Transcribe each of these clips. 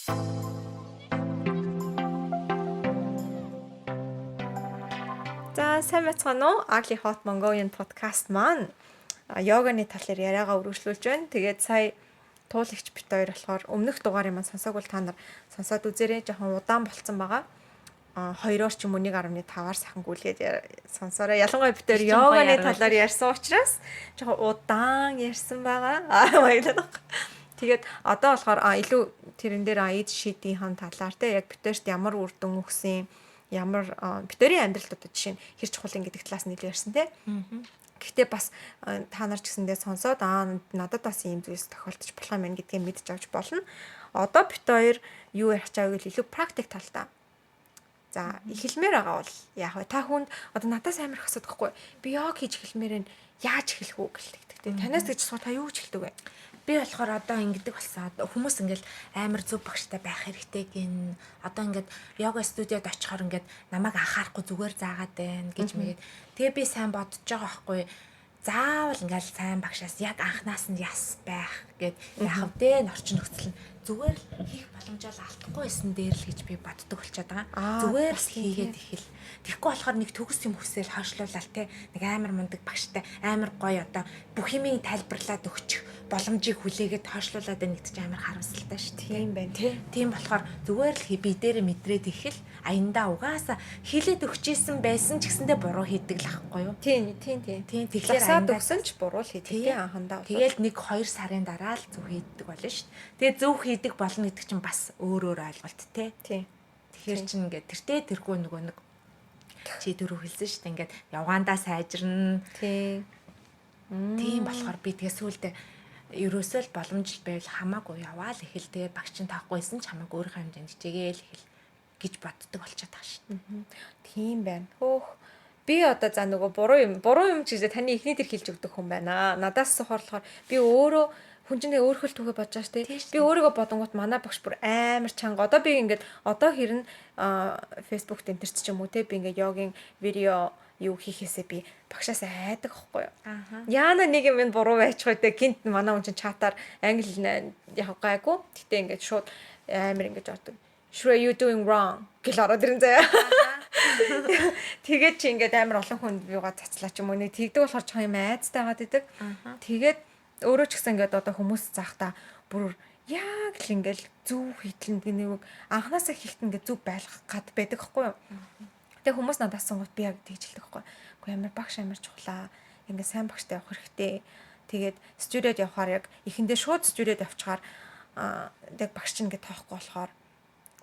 За сайн байцгаана уу? Agli Hot Mongolian podcast маань йоганы талаар яриагаа үргэлжлүүлж байна. Тэгээд сая туулагч бит хоёр болохоор өмнөх дугаарыг маань сонсоогүй та нар сонсоод үзээрэй. Жохон удаан болцсон байгаа. 2-оор ч юм уу 1.5-аар сайхан гүйлгээд сонсоорой. Ялангуяа бит хоёр йоганы талаар ярьсан учраас жохон удаан ярьсан байгаа. Баярлалаа. Тэгээд одоо болохоор илүү тэрэн дээр эд шидийн талаар те яг битэрт ямар үр дүн өгсөн ямар битэрийн амьдралд одоо жишээ нь хэр чухал гэдэг талаас нь илүү ярьсан те. Гэхдээ бас та нар ч гэсэндээ сонсоод надад бас ийм зүйлс тохиолдож болох юм байна гэдгийг мэдж авч болно. Одоо бит хоёр юу ярих чааг илүү практик талдаа. За эхэлмээр байгаа бол яах вэ? Та хүнд одоо надаас амар их асуудаг хгүй. Би йог хийж эхэлмээр нь яаж эхлэх үү гэлдэг те. Танаас гэж асуу та юу ч хэлдэг вэ? Би болохоор одоо ингэдэг болсон. Хүмүүс ингээл амар зөв багштай байх хэрэгтэй гин. Одоо ингээд йога студиод очихоор ингээд намайг анхаарахгүй зүгээр заагаад байна гэж мэгээд. Тэгээ би сайн бодож байгаа байхгүй. Заавал ингээл сайн багшаас яг анханаас нь яс байх гэд яхав дээ орчин нөхцөл нь зүгээр л хийх боломжоо алдахгүй байсан дээр л гэж би боддог болчиход байгаа. Зүгээр л хийгээд ихэл. Тэгэхгүй болохоор нэг төгс юм хүсэл хойшлуулаад те нэг амар мундаг багштай амар гоё одоо бүх юмыг тайлбарлаад өгчих боломжийг хүлээгээд хойшлуулаад байна гэдэг чинь амар харамсалтай шүү дээ. Тийм байна тий. Тийм болохоор зүгээр л би дээрээ мэдрээд ихэл аяндаа угаасаа хилээд өгчээсэн байсан ч гэсэндээ буруу хийдэг л ахгүй юу? Тийм. Тэгэхээр аяндаа өгсөн ч буруу л хийдэг тий анхандаа. Тэгэл 1-2 сарын дараа л зөв хийдэг болно шүү дээ. Тэгээ зөв хийдэг болно гэдэг чинь бас өөр ойлголт тий. Тэгэхээр чинь ингээд тэртээ тэргүй нөгөө нэг чи дөрөв хэлсэн шүү дээ. Ингээд явгаандаа сайжирна. Тийм болохоор би тэгээ сүулдэ ерөөсөө л боломж байвал хамаагүй яваал ихэл тэгээ багчин таахгүйсэн ч хамаагүй өөрийнхөө хэмжээнд хичээгээл ихэл гэж боддог болчиход байгаа шүү. Тийм байна. Хөөх би одоо за нөгөө буруу юм ч гэж таны эхний тэр хэлж өгдөг хүн байна. Надаас сохорлохоор би өөрөө хүн чинь өөрөө л түүхэ бодож байгаа шүү. Би өөрийгөө бодонгууд манай багш бүр амар чанга. Одоо би ингээд одоо хэрн Facebook дэнтерч ч юм уу те би ингээд йогийн видео юу хийхээсээ би багшаас айдаг байхгүй юу. Яана нэг юм буруу байчих үедээ гинт манай хүн чинь чатаар англи яг гайгүй. Гэтэ ингээд шууд амар ингээд ордог. Sure you doing wrong гэл ороод ирэн заяа. Тэгээд чи ингээд амар олон хүнд юугаа цацлаа ч юм уу нэг тэгдэг болохоор ч юм айцтай байгаад идэг. Тэгээд өөрөө ч гэсэн ингээд одоо хүмүүс заахта бүр яг л ингээд зүв хийтлэн нэг анханасаа хийхт ингээд зүв байлгах гад байдаг байхгүй юу. Тэгээ хүмүүс надаас сонгоод би яг тэгж хэлдэг байхгүй. Гэхдээ амар багш амар чухлаа. Ингээд сайн багштай явах хэрэгтэй. Тэгээд студиод явахаар яг эхэндээ шууд студиод явчихаар яг багш чинь ингээд тоохгүй болохоор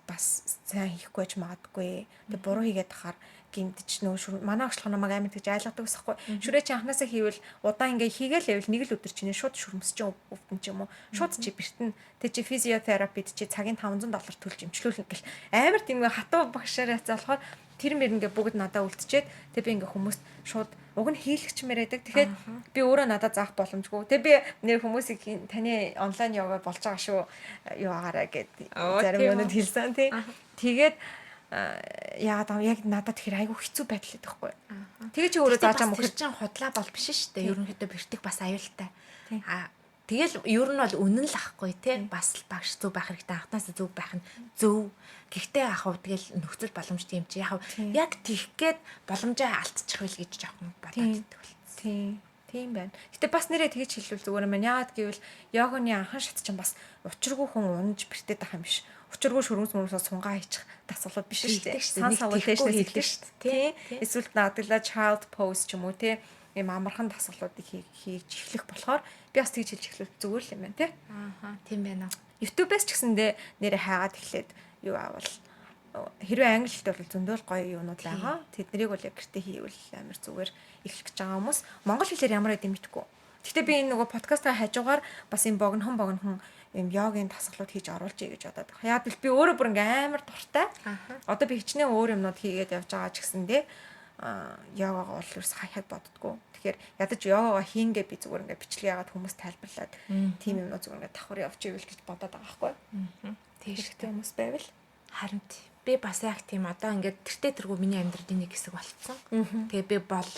бас сайн хийхгүй ч магадгүй. Тэгээ буруу хийгээд тахаар гинтч нөө манай агшлах намайг амар тэгж айлгадаг усахгүй. Шүрээ чи анханасаа хийвэл удаан ингээ хийгээл байвал нэг л өдөр чинь шууд шүрмс чинь өвдөн ч юм уу. Шууд чи бэртэн тэг чи физиотерапид чи цагийн $500 төлж имчлүүлэх гэл амар тийм хатуу багшаар яцаа болохоор тэр мэр ингээ бүгд надаа үлдчихэд тэг би ингээ хүмүүст шууд уг нь хийлгч мэрээдэг. Тэгэхээр би өөрөө надад заах боломжгүй. Тэг би нэр хүмүүсийг таны онлайн йога болж байгаа шүү юу агаараа гэд зарим юмуд хэлсэн тий. Тэгээд яг надад тэгэхээр айгүй хэцүү байдал байдаг хгүй. Тэгээ чи өөрөө зааж байгаа мөхөр чинь худлаа бол биш шүү дээ. Ерөнхийдөө бэртэх бас аюултай. Тэгэл ер нь бол үнэн л ахгүй тий. Бас багш зөв байх хэрэгтэй. Анхнаасаа зөв байх нь зөв. Гэхдээ яг тэгэл нөхцөл боломжтой юм чи яг тийх гээд боломжоо алдчих байл гэж жоохон бодоод байдаг бол. Тийм байна. Гэтэ бас нэрээ тэгж хэлвэл зүгээр юм байна. Яагаад гэвэл йоганы анхан шат чинь бас учиргүй хүн унж бэртээд байгаа юм биш. Учиргүй шүрмс мөрөөсөө сунгаа хийчих дасгалууд биш шүү дээ. Сан савлтайшнээс хэлдэг шүү дээ. Эсвэл наадглаа child pose ч юм уу те ийм амархан дасгалуудыг хийж эхлэх болохоор би бас тэгж хэлж эхлэх зүгээр л юм байна те. Тийм байна. YouTube-ээс ч гэсэндээ нэрээ хаагаад эхлээд юу аавал хэрвээ англи хэлтэй бол зөндөл гоё юунууд байгаа. Тэднийг бол яг гэртээ хийвэл амар зүгээр эхлэх гэж байгаа хүмүүс монгол хэлээр ямар байд юм мэдгүй. Гэхдээ би энэ нөгөө подкастаа хажуугаар бас юм богинохон юм йогийн дасгалууд хийж оруулж ий гэж бодоод байгаа. Яг л би өөрөө бүр ингээм амар дуртай. Одоо би хичнээн өөр юмнууд хийгээд явж байгаа ч гэсэндээ йогагаа бол ерөөс хаяад боддгоо. Тэгэхээр ядаж йогагаа хийнгээ би зүгээр ингээ бичлэг яагаад хүмүүс тайлбарлаад тийм юмнууд зүгээр ингээ давхар явж ивэл гэж бодоод байгаа байхгүй. Тийштэй хүмүүс байвал харин би бас яг тийм одоо ингээд тэртээ тэргүй миний амьдралын нэг хэсэг болцсон. Тэгээ би бол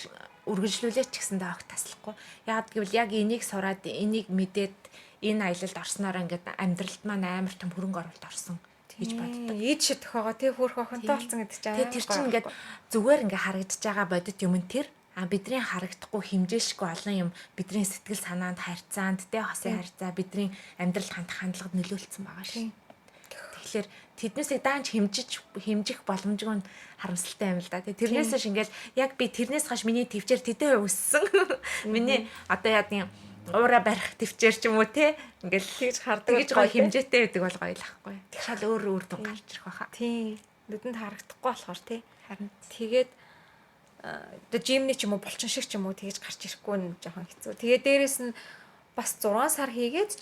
үргэлжлүүлээч ч гэсэндээ огт таслахгүй. Яг гэвэл яг энийг сураад энийг мэдээд энэ аялалд орсноор ингээд амьдралд маань амар том хөрөнгө оруулалт орсон гэж боддог. Ийд шид тохоогоо тий хөөх охинтой болсон гэдэг чинь. Тэгээ тэр чинь ингээд зүгээр ингээ харагдаж байгаа бодит юм нь тэр бидний харагдахгүй хэмжээшгүй олон юм бидний сэтгэл санаанд харьцаанд тэ хосын харьцаа бидний амьдралд хандах хандлагад нөлөөлсөн байгаа шин. Тэгэхээр тэднээсээ даанч хэмжих боломжгүй нь харамсалтай юм л да. Тэрнээс ш ингээл яг би тэрнээс хаш миний төвчээр тэдэн өссөн. Миний одоо яадын уура барих төвчээр ч юм уу те ингээл тэгж хардаг гэж гоё хэмжээтэй байдаг бол гоё л ахгүй. Шал өөр дүн гарч ирэх байхаа. Тий. Нүдэнд харагдахгүй болохоор тий. Харин тэгээд одоо жимний ч юм уу булчин шиг ч юм уу тэгж гарч ирэхгүй нь жоохон хэцүү. Тэгээд дээрэс нь бас 6 сар хийгээд ч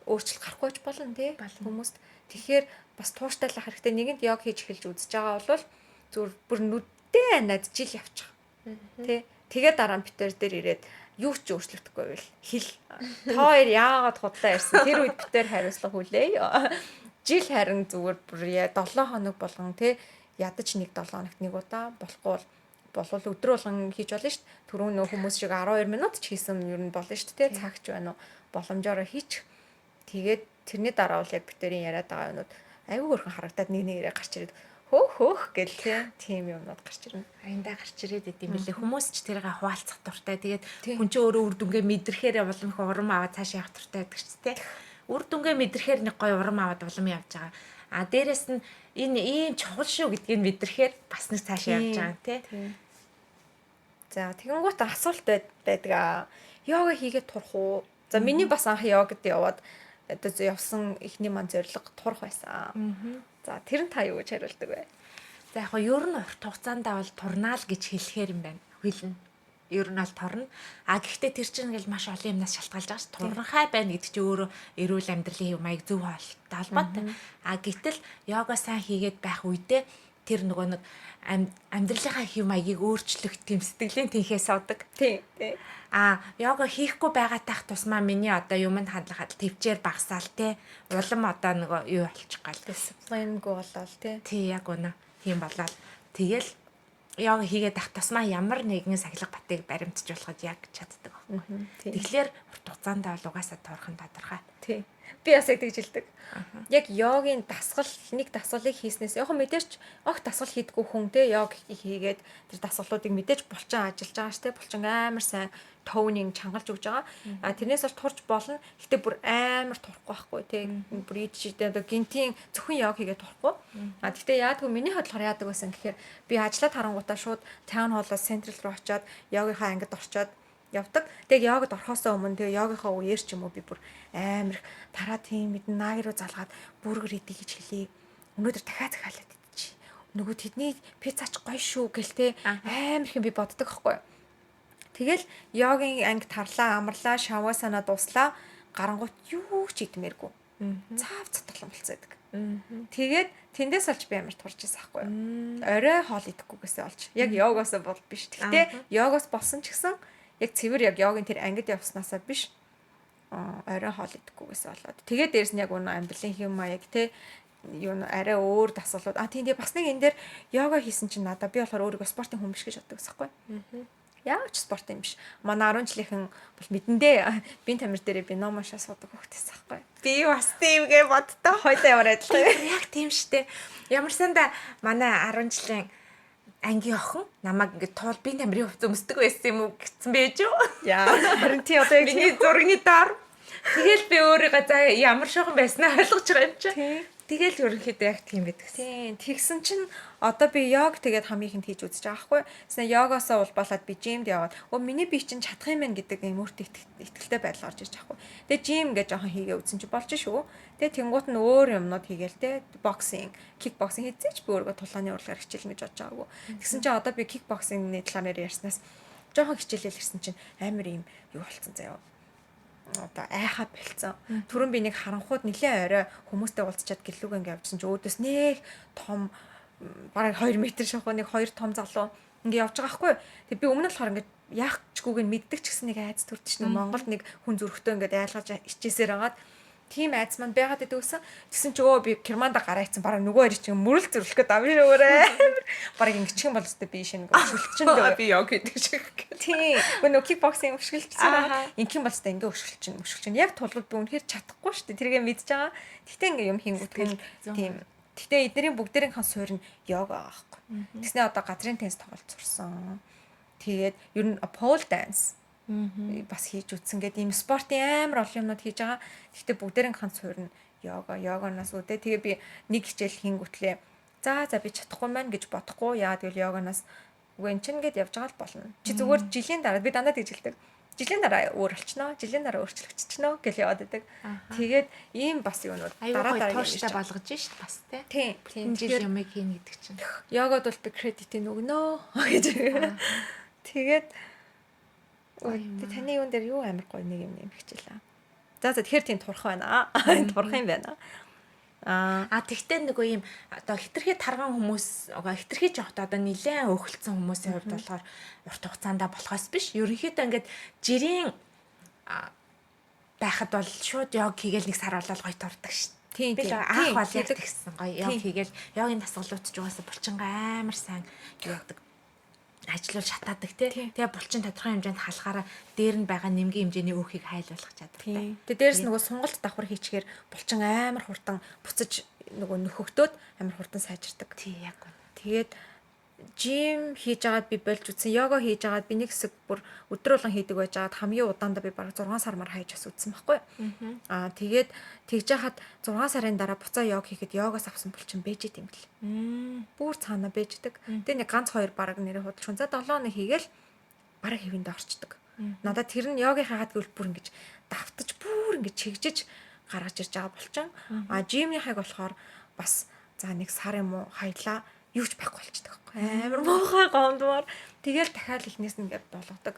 өөрчлөлт гарахгүй ч болно тий хүмүүст. Тэгэхээр бас тууштай л хэрэгтэй нэгэнд яг хийж эхэлж үзэж байгаа бол зүгээр бүр нүдтэй над жил явчих. Тий. Тэгээд дараа нь битэр дээр ирээд юу ч өөрчлөгдөхгүй байл. Хэл. Та хоёр яагаад худлаа ярьсан? Тэр үед битэр хариуцлага хүлээе. Жил харин зүгээр бүр 7 хоног болгон тий ядаж нэг 7 хоногт нэг удаа болохгүй болвол өдөр болгон хийж болно шүү дээ. Түрүүн нөх хүмүүс шиг 12 минут ч хийсэн юм ер нь болно шүү дээ. Цагч байна уу? Боломжоор хийчих. Тэгээд тэрний дараа бол яг битэрийн яриад байгаа юмнууд аюу хөрхөн харагдаад нэг нэгээрээ гарч ирээд хөөх гэл тийм юмнууд гарч ирнэ. аяндаа гарч ирээд идэм билээ. Хүмүүс ч тэрийг хуваалцах дуртай. Тэгээд хүн чинь өөрөө үр дүнгээ мэдрэхээр улам их урам аваад цааш явах дуртай байдаг ч тийм. Үр дүнгээ мэдрэхээр нэг гоё урам аваад улам явж байгаа. А дээрэс нь энэ ийм чухал шүү гэдгийг мэдрэхээр бас нэг цаашаа явж байгаа тийм. За тэгэнгүүт асуулт байдаг. Йога хийгээд турах уу? За миний бас анх йогад яваад одоо явсан эхний маань зорилго турах байсан. За тэр нь та юу гэж хариулдаг вэ? За яг нь ер нь урт хугацаанд бол турнаа л гэж хэлэхээр юм байна. Хэлнэ. Ер нь бол турна. А гэхдээ тэр чинь ингээл маш олон юмнаас шалтгаалж байгаа ш. Турнахай байна гэдэг чинь өөрөө эрүүл амьдралын хэв маяг зөв холбоотой. А гэтэл йога сайн хийгээд байх үедээ тэр нөгөө нэг амьдралынхаа хэв маягийг өөрчлөх тийм сэтгэлийн тэнхээс авдаг. Тийм. А йога хийхгүй байгаа таах тусмаа миний одоо юмд хандлахад төвчээр багасаал те. Улам одоо нөгөө юу болчих гал. Дисциплингүй болол тий. Тий яг үнэ. Тийм болоод тэгэл йога хийгээд ах тусмаа ямар нэгэн сахилга батыг баримтж болоход яг чаддаг. Тэгэхээр урт хугацаанд бол угаасаа турах нь тодорхой. Тий. Би бас яг тэгж хэлдэг. Яг йогийн дасгал нэг дасгалыг хийснээс яг мэдээч огт дасгал хийдэггүй хүн те йог хийгээд тэр дасгалуудыг мэдээж булчин ажиллаж байгаа ш те булчин амар сайн тоунинг чангалж өгж байгаа. А тэрнээс бол турж болно. Гэтэ бүр амар турахгүй байхгүй те бүр ийдчихдээ одоо гинтийн зөвхөн йог хийгээд турахгүй. А гэтэ яадгүй миний бодлохоор яадаг байсан гэхээр би ажиллаад харангуудаа шууд таун холлоос централ руу очиод йогийнхаа ангид орчоод явдаг. Тэг йогод орхосоо өмнө тэг йогийнхаа үеэр ч юм уу би бүр амар тараа тийм мэдэн наг руу залгаад бүргэр идэх гэж хэлээ. Өнөөдөр дахиад захиалаад идчих. Нөгөө тэдний пиццач гоё шүү гэл те амар их би боддог байхгүй. Тэгэл йогийн анги тарлаа, амарлаа, шаваа санаа дуслаа. Гарангуут юу ч идмээргүй. Цаав цатгалан болцоодаг. Тэгээд тэндээс олж би амар турж ирсэн байхгүй. Орой хоол идэхгүйгээсээ олж. Яг йогоос бол биш. Гэтэ йогоос болсон ч гэсэн яг цэвэр яг йогийн тэр ангид явснаасаа биш орой хоол идэхгүйгээс болоод тэгээд дээрэс нь яг өнөө амьдралын хэм маяг те юу арай өөр дасгалууд тийм бас нэг энэ дээр йога хийсэн чинь надаа би болохоор өөрийгөө спортын хүн биш гэж боддог байхгүй. Яач спорт юм биш. Манай 10 жилийнхэн бол мэдэндээ бие тамир дээр би ном уншаа суудаг хөхтэйс байхгүй. Би бас тиймгээ боддоо хойлоо ямар адилхан. Яг тийм штэ. Ямар санда манай 10 жилийн ангийн охин намайг ингээд туул бие тамирын хувцас өмсдөг байсан юм уу гэсэн байж юу? Яа, харин тий одоо яг миний зургийн доор. Тэгэл би өөрийгөө за ямар шохон байснаа ойлгож байгаа юм чи. Тэгэл ерөнхийдөө яг тийм байдаг. Тийм. Тэгсэн чинь одоо би йог тэгээд хамгийн ихэнд хийж үзэж байгаа байхгүй. Тэснэ йогоосоо улбалаад би жимд яваад миний бие чинь чадах юм байна гэдэг юм өөртөө ихтэлтэй байдал орж ирж байгаа байхгүй. Тэгээд жим гэж жоохон хийгээ үзсэн чи болж шүү. Тэгээд тэнгуут нь өөр юмнууд хийгээл те боксинг, кикбоксинг хийцээч би өөргөө тулааны урлагаар хичээлнэ гэж бодож байгаагүй. Тэгсэн чи одоо би кикбоксингны талаар ярьснаас жоохон хичээлэл ирсэн чинь амар юм юу болцсон заяа. Одоо айхаад болцсон. Түрүүн би нэг харанхууд нэлээ орой хүмүүстэй уулзчаад гэлүүг ингээ явжсан чи өөдөөс нэг том бараг 2 м шахуу нэг 2 том залуу ингээ явж байгаа хгүй. Тэг би өмнө нь болохоор ингээ яах чгүүг нь мэддэг ч гэсэн нэг айц төрдөг чинь Монголд нэг хүн зүрхтөө ингээ айлгаж ичээсээр хагаад тийм айц маань байгаад идэгсэн. Тэгсэн чи би Германда гараа ицсэн бараг нөгөө хоёр чинь мөрөл зүрлэх гээд авш өөрөө. Бараг ингэчгэн бол өстэй би шинэ өшгөлчин дөө. Би йог гэдэг шиг. Тийм. Нөгөө кикбоксинг өшгөлчсөн байгаа. Ингийн бол өстэй ингээ өшгөлчин. Яг тулгууд би үнэхээр чадахгүй шүү дээ. Тэргээ мэдж байгаа. Гэтэ ингээ юм хийнгүүт тийм Гэтэ эдний бүгдээрийнхэн суурь нь йога аахгүй. Тэгснэ одоо газрын теннис тоглож сурсан. Тэгээд ер нь pole dance бас хийж үтсэн гэдэг ийм спортын амар олон юмнууд хийж байгаа. Гэтэ бүгдээрийнхэн суурь нь йогоноос үүдээ. Тэгээ би нэг хичээл хийнгүүтлээ. За би чадахгүй маань гэж бодохгүй. Яагаад гэвэл йогоноос үгүй эн чинь гээд явж байгаа л болно. Чи зүгээр жилийн дараа би дандаа тэгж хэлдэг. Жилийн дараа өөр болчихноо, жилийн дараа өөрчлөгдчихноо гэж яваад байдаг. Тэгээд ийм бас юунууд дараа тууштай болгож шít бас тий. Тийм жил юмыг хийнэ гэдэг чинь. Йогод бол би кредитийг өгнө гэж. Тэгээд таны юун дээр юу амар гоё нэг юм хичээлээ. За тэгэхээр тийм турах байна. Турах юм байна. Тэгтээ нөгөө ийм одоо хитрхи тарган хүмүүс хитрхи жоохтой одоо нилээн өөхөлдсөн хүмүүсийн хувьд болохоор урт хугацаанд болохоос биш. Ерөнхийдөө ингээд жирийн байхад бол шууд йог хийгээл нэг сар болол гоё турдаг шүү. Тийм. Анх бол яг тэгсэн гоё йог хийгээл йогийн дасгалууд ч угаасаа булчингаа амар сайн явдаг. Ажиллуул шатаадаг тий. Тэгээ булчин тодорхой хэмжээнд халахаараа дээр нь байгаа нэмгийн хэмжээний өөхийг хайлуулах чадвартай. Тэгээ дээрэс нөгөө сунгалт давхар хийчихээр булчин амар хурдан буцаж нөгөө нөхөгдөөд амар хурдан сайжирдаг. Тий яг гоо. Тэгээд жим хийж агаад би болж үтсэн, йога хийж агаад би нэг хэсэг бүр өдөр болгон хийдэг байж агаад хамгийн удаандаа би бараг 6 сар мар хайж бас үтсэн байхгүй. Тэгээд тэгж яхад 6 сарын дараа буцаа йог хийхэд йогоос авсан булчин бэж идэм бэл. Бүр цаана бэждэг. Тэгээ нэг ганц хоёр бараг нэрээ худалч. За 7 хоног хийгээл бараг хэвэндээ орчдөг. Надад тэр нь йогийн хагаад гэвэл бүр ингэж давтаж бүр ингэж чигжиж гаргаж ирж байгаа булчин. Жимийн хайг болохоор бас за нэг сар юм уу хаялаа юуч байхгүй болчихдог байхгүй. Амар муухай гомдмоор. Тэгэл дахиад ихнээс нь ингээд болгодог.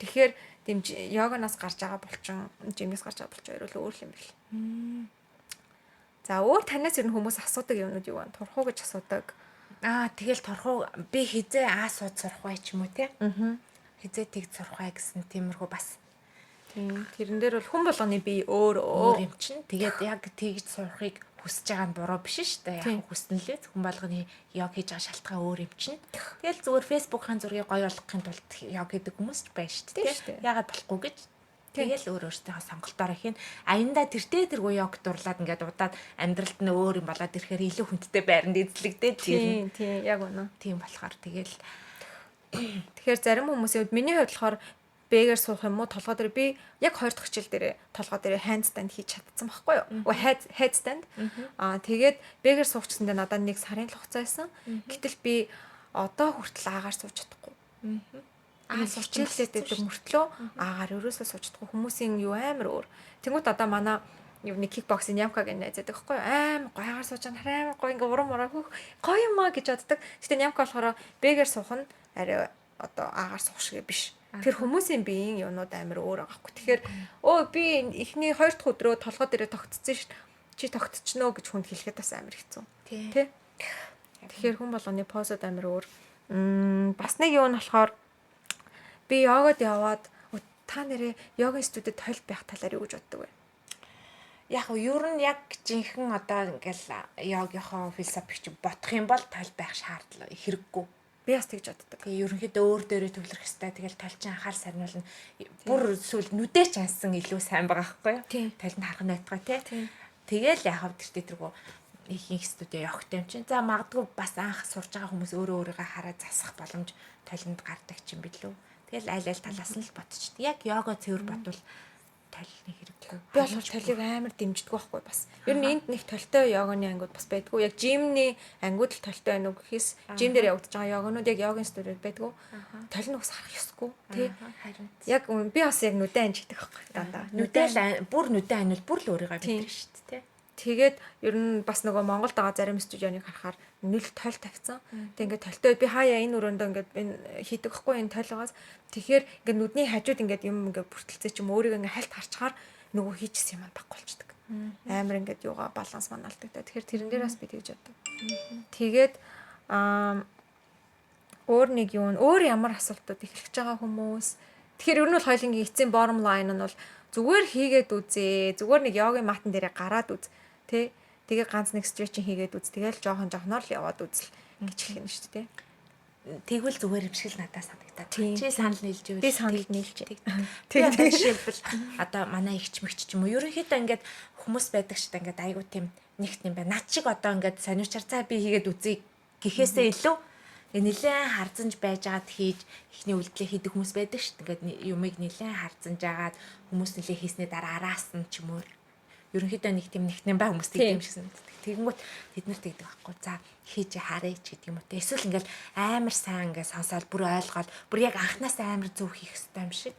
Тэгэхээр тийм йогоноос гарч байгаа булчин, жимнээс гарч байгаа булчин өөрөө л өөр юм бэл. За өөр танаас ер нь хүмүүс асуудаг юмнууд юу вэ? Турах уу гэж асуудаг. Тэгэл турах уу би хизээ сууд сурах бай ч юм уу те. Хизээ тэг сурах бай гэсэн тиймэрхүү бас. Тийм. Тэрэн дээр бол хүн болгоны бие өөр юм чинь. Тэгээд яг тэгж сурахыг хүсэж байгаа нь буруу биш шүү дээ. Яг хүснэ лээ. Хүн болгоны йог хийж байгаа шалтгаан өөр юм чинь. Тэгэл зүгээр фэйсбүүкийн зургийг гоё болгохын тулд йог хийдэг хүмүүс ч байна шүү дээ. Ягаад болохгүй гэж. Тэгэл өөрөөсөө сонголтоор хийн. Аяндаа тэртээ тэргүй йог дурлаад ингээд удаад амьдралд нь өөр юм болоод ирэхээр илүү хүндтэй байранд эзлэгдээд тийм яг үнэ. Тийм болохоор тэгэл тэгэхээр зарим хүмүүсийн хувьд миний хувьд болохоор бэгээр суух юм уу толгой дээр би яг 2 дахь хичээл дээр толгой дээр handstand хийж чадсан байхгүй юу? Headstand. Тэгээд бэгээр суухчсандаа надад нэг сарын л хугацаа байсан. Гэтэл би одоо хүртэл аагаар сууж чадахгүй. Хичээлээд байдаг мөртлөө аагаар ерөөсөө сууж чадахгүй. Хүмүүсийн юу амар өөр. Тэнгүүт одоо манай юу нэг кикбоксинг ямка гэж найзаад байхгүй юу? Амар гоё аагаар сууж байгаа амар гоё ингээ урам ураа хөөх гоё юм аа гэж боддог. Гэтэ ямка болохоор бэгээр суух нь арай одоо аагаар суух шиг биш. Тэр хүмүүсийн биеийн юмнууд амар өөр байгаа хгүй. Тэгэхээр би эхний 2 дахь өдрөө толгой дээрээ тогтцсон ш. Чи тогтчихноо гэж хүнд хэлэхэд бас амар хэцүү. Тэ? Тэгэхээр хүн болгоны позод амар өөр. Бас нэг юу нь болохоор би йогод яваад та нэрээ йогийн студид толь байх талаар юу гэж боддог вэ? Яг ер нь яг жинхэнэ одоо ингээл йогийнхоо философич бодох юм бол толь байх шаардлага хэрэггүй. Би бас тэгж боддог. Тэгээ ерөнхийдөө өөр дээрээ төвлөрөх хэвээр тэгэл толчин анхаар сарниулна. Бүр эсвэл нүдээ ч ансан илүү сайн байгаа байхгүй юу? Толинд харах нь байтгаа тий. Тэгэл яхав тэртээ тэргүү их студио явахтай юм чинь. За магадгүй бас анх сурж байгаа хүмүүс өөрийгөө хараад засах боломж толинд гардаг юм билүү. Тэгэл айл талаас нь л бодчих. Яг йога цэвэр бодвол толны хэрэггүй. Би болохоор толийг амар дэмждэг байхгүй бас. Ер нь энд нэг толтой йоганы ангууд бас байдгүй. Яг жимний ангууд л толтой байна уу гэхээс жим дээр явагдаж байгаа йоганууд яг йогийн студид байдгүй. Тол нь бас харах ёсгүй тий. Яг би бас яг нүдэ анжигдаг байхгүй дандаа. Нүдэ бүр нүдэ анил бүр л өөрийгөө мэдэрч шүү дээ тий. Тэгээд ер нь бас нөгөө Монголд байгаа зарим студионыг харахаар нүл толь тавьсан. Тэг ингээд толтой би хаяа энэ өрөөндөө ингээд энэ хийдэг хгүй энэ толгоос. Тэгэхээр ингээд нүдний хажууд ингээд юм ингээд бүртэлцээ ч юм өөрийгөө ингээд хальт харчаар нөгөө хийчихсэн юм байхгүй болчдөг. Амар ингээд юугаа баланс манаалдаг. Тэгэхээр тэрэн дээр бас би тэгж боддог. Тэгээд өөр нэг юу н өөр ямар асуултууд эхлэж байгаа хүмүүс. Тэгэхээр ер нь бол хоёулынгийн эцсийн bottom line нь бол зүгээр хийгээд үзээ. Зүгээр нэг йогийн матан дээрээ гараад үз. Тэ тэгээ ганц нэг стретчинг хийгээд үз. Тэгээл жоохноор л яваад үзэл гэж хэлэх нь шүү дээ. Тэгвэл зүгээр юм шиг л надад санагдаад. Чи санал нийлж ивэл би санал нийлж. Тэгээд жишээлбэл одоо манай ихч мэгч ч юм уу ерөнхийдөө ингээд хүмүүс байдаг шүү дээ ингээд айгуу тийм нэгт юм байна. Над шиг одоо ингээд сониучаар цаа би хийгээд үзье гэхээсээ илүү нэлээд харзанж байж байгаад хийж ихний үйлдэлээ хийдэг хүмүүс байдаг шүү дээ. Ингээд юмыг нэлээд харзанж агаад хүмүүс нэлээд хийснээ дараа араас нь ч юм уу. Ерөнхийдөө нэг тийм бай хүмүүс тийм юм шиг санагддаг. Тэгэнгүүт тэд нар тэгдэг байхгүй. За хийж харъя ч гэдэг юм уу те. Эсвэл ингээл амар сайн ингээд сонсоод бүр ойлгоод бүр яг анханасаа амар зөв хийх хэрэгтэй юм шиг.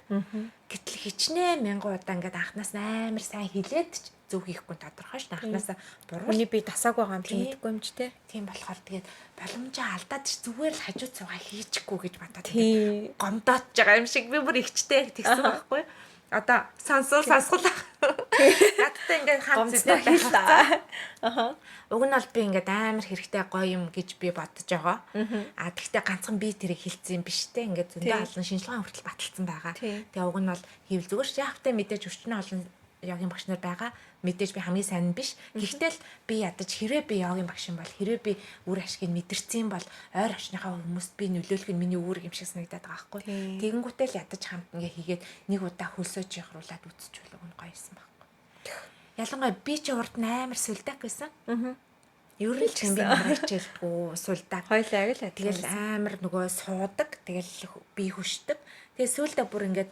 Гэтэл хичнээн мянган удаа ингээд анханаас амар сайн хилээд ч зөв хийхгүй тодорхой ш. Анханасаа буруу. Хүний би тасаагүй байгаа юм чи мэдгүй юм ч те. Тийм болохоор тэгээд боломжоо алдаад ч зүгээр л хажууд цугаа хийчихгүй гэж бодоод гомдоод байгаа юм шиг би бүр ихчтэй тэгсэн байхгүй. Одоо сонсгол. Надтай ингээд хамт зэтэй байх. Уг нь бол би ингээд амар хэрэгтэй гоё юм гэж би бодож байгаа. Тэгтээ ганцхан би тэрийг хэлсэн юм биш те. Ингээд зөндөө олон шинжилгээ хүртэл баталсан байгаа. Тэгээ уг нь бол хийвэл зүгээр ш. Яхтай мэдээж өчнөө олон йогийн багш нар байгаа. Мэдээж би хамгийн сайн нь биш. Гэхдээ л би ядаж хэрвээ би йогийн багш юм бол хэрвээ би үр ашгийг мэдэрсэн бол ойр орчныхаа хүмүүст би нөлөөлөх нь миний үүрэг юм шиг санагдаад байгаа байхгүй. Тэгэнгүүтээ л ядаж хамт ингээ хийгээд нэг удаа хөлсөөж явахруулаад үтсчихвэл уг нь гоё юм байна. Ялангуяа би ч урд нь амар сүлдак байсан. Ер нь ч би нарчилгүй сүлдак. Хоёлаа яг л тэгэл амар нөгөө суудаг. Тэгэл би хөшдөг. Тэгээ сүлдө бүр ингээд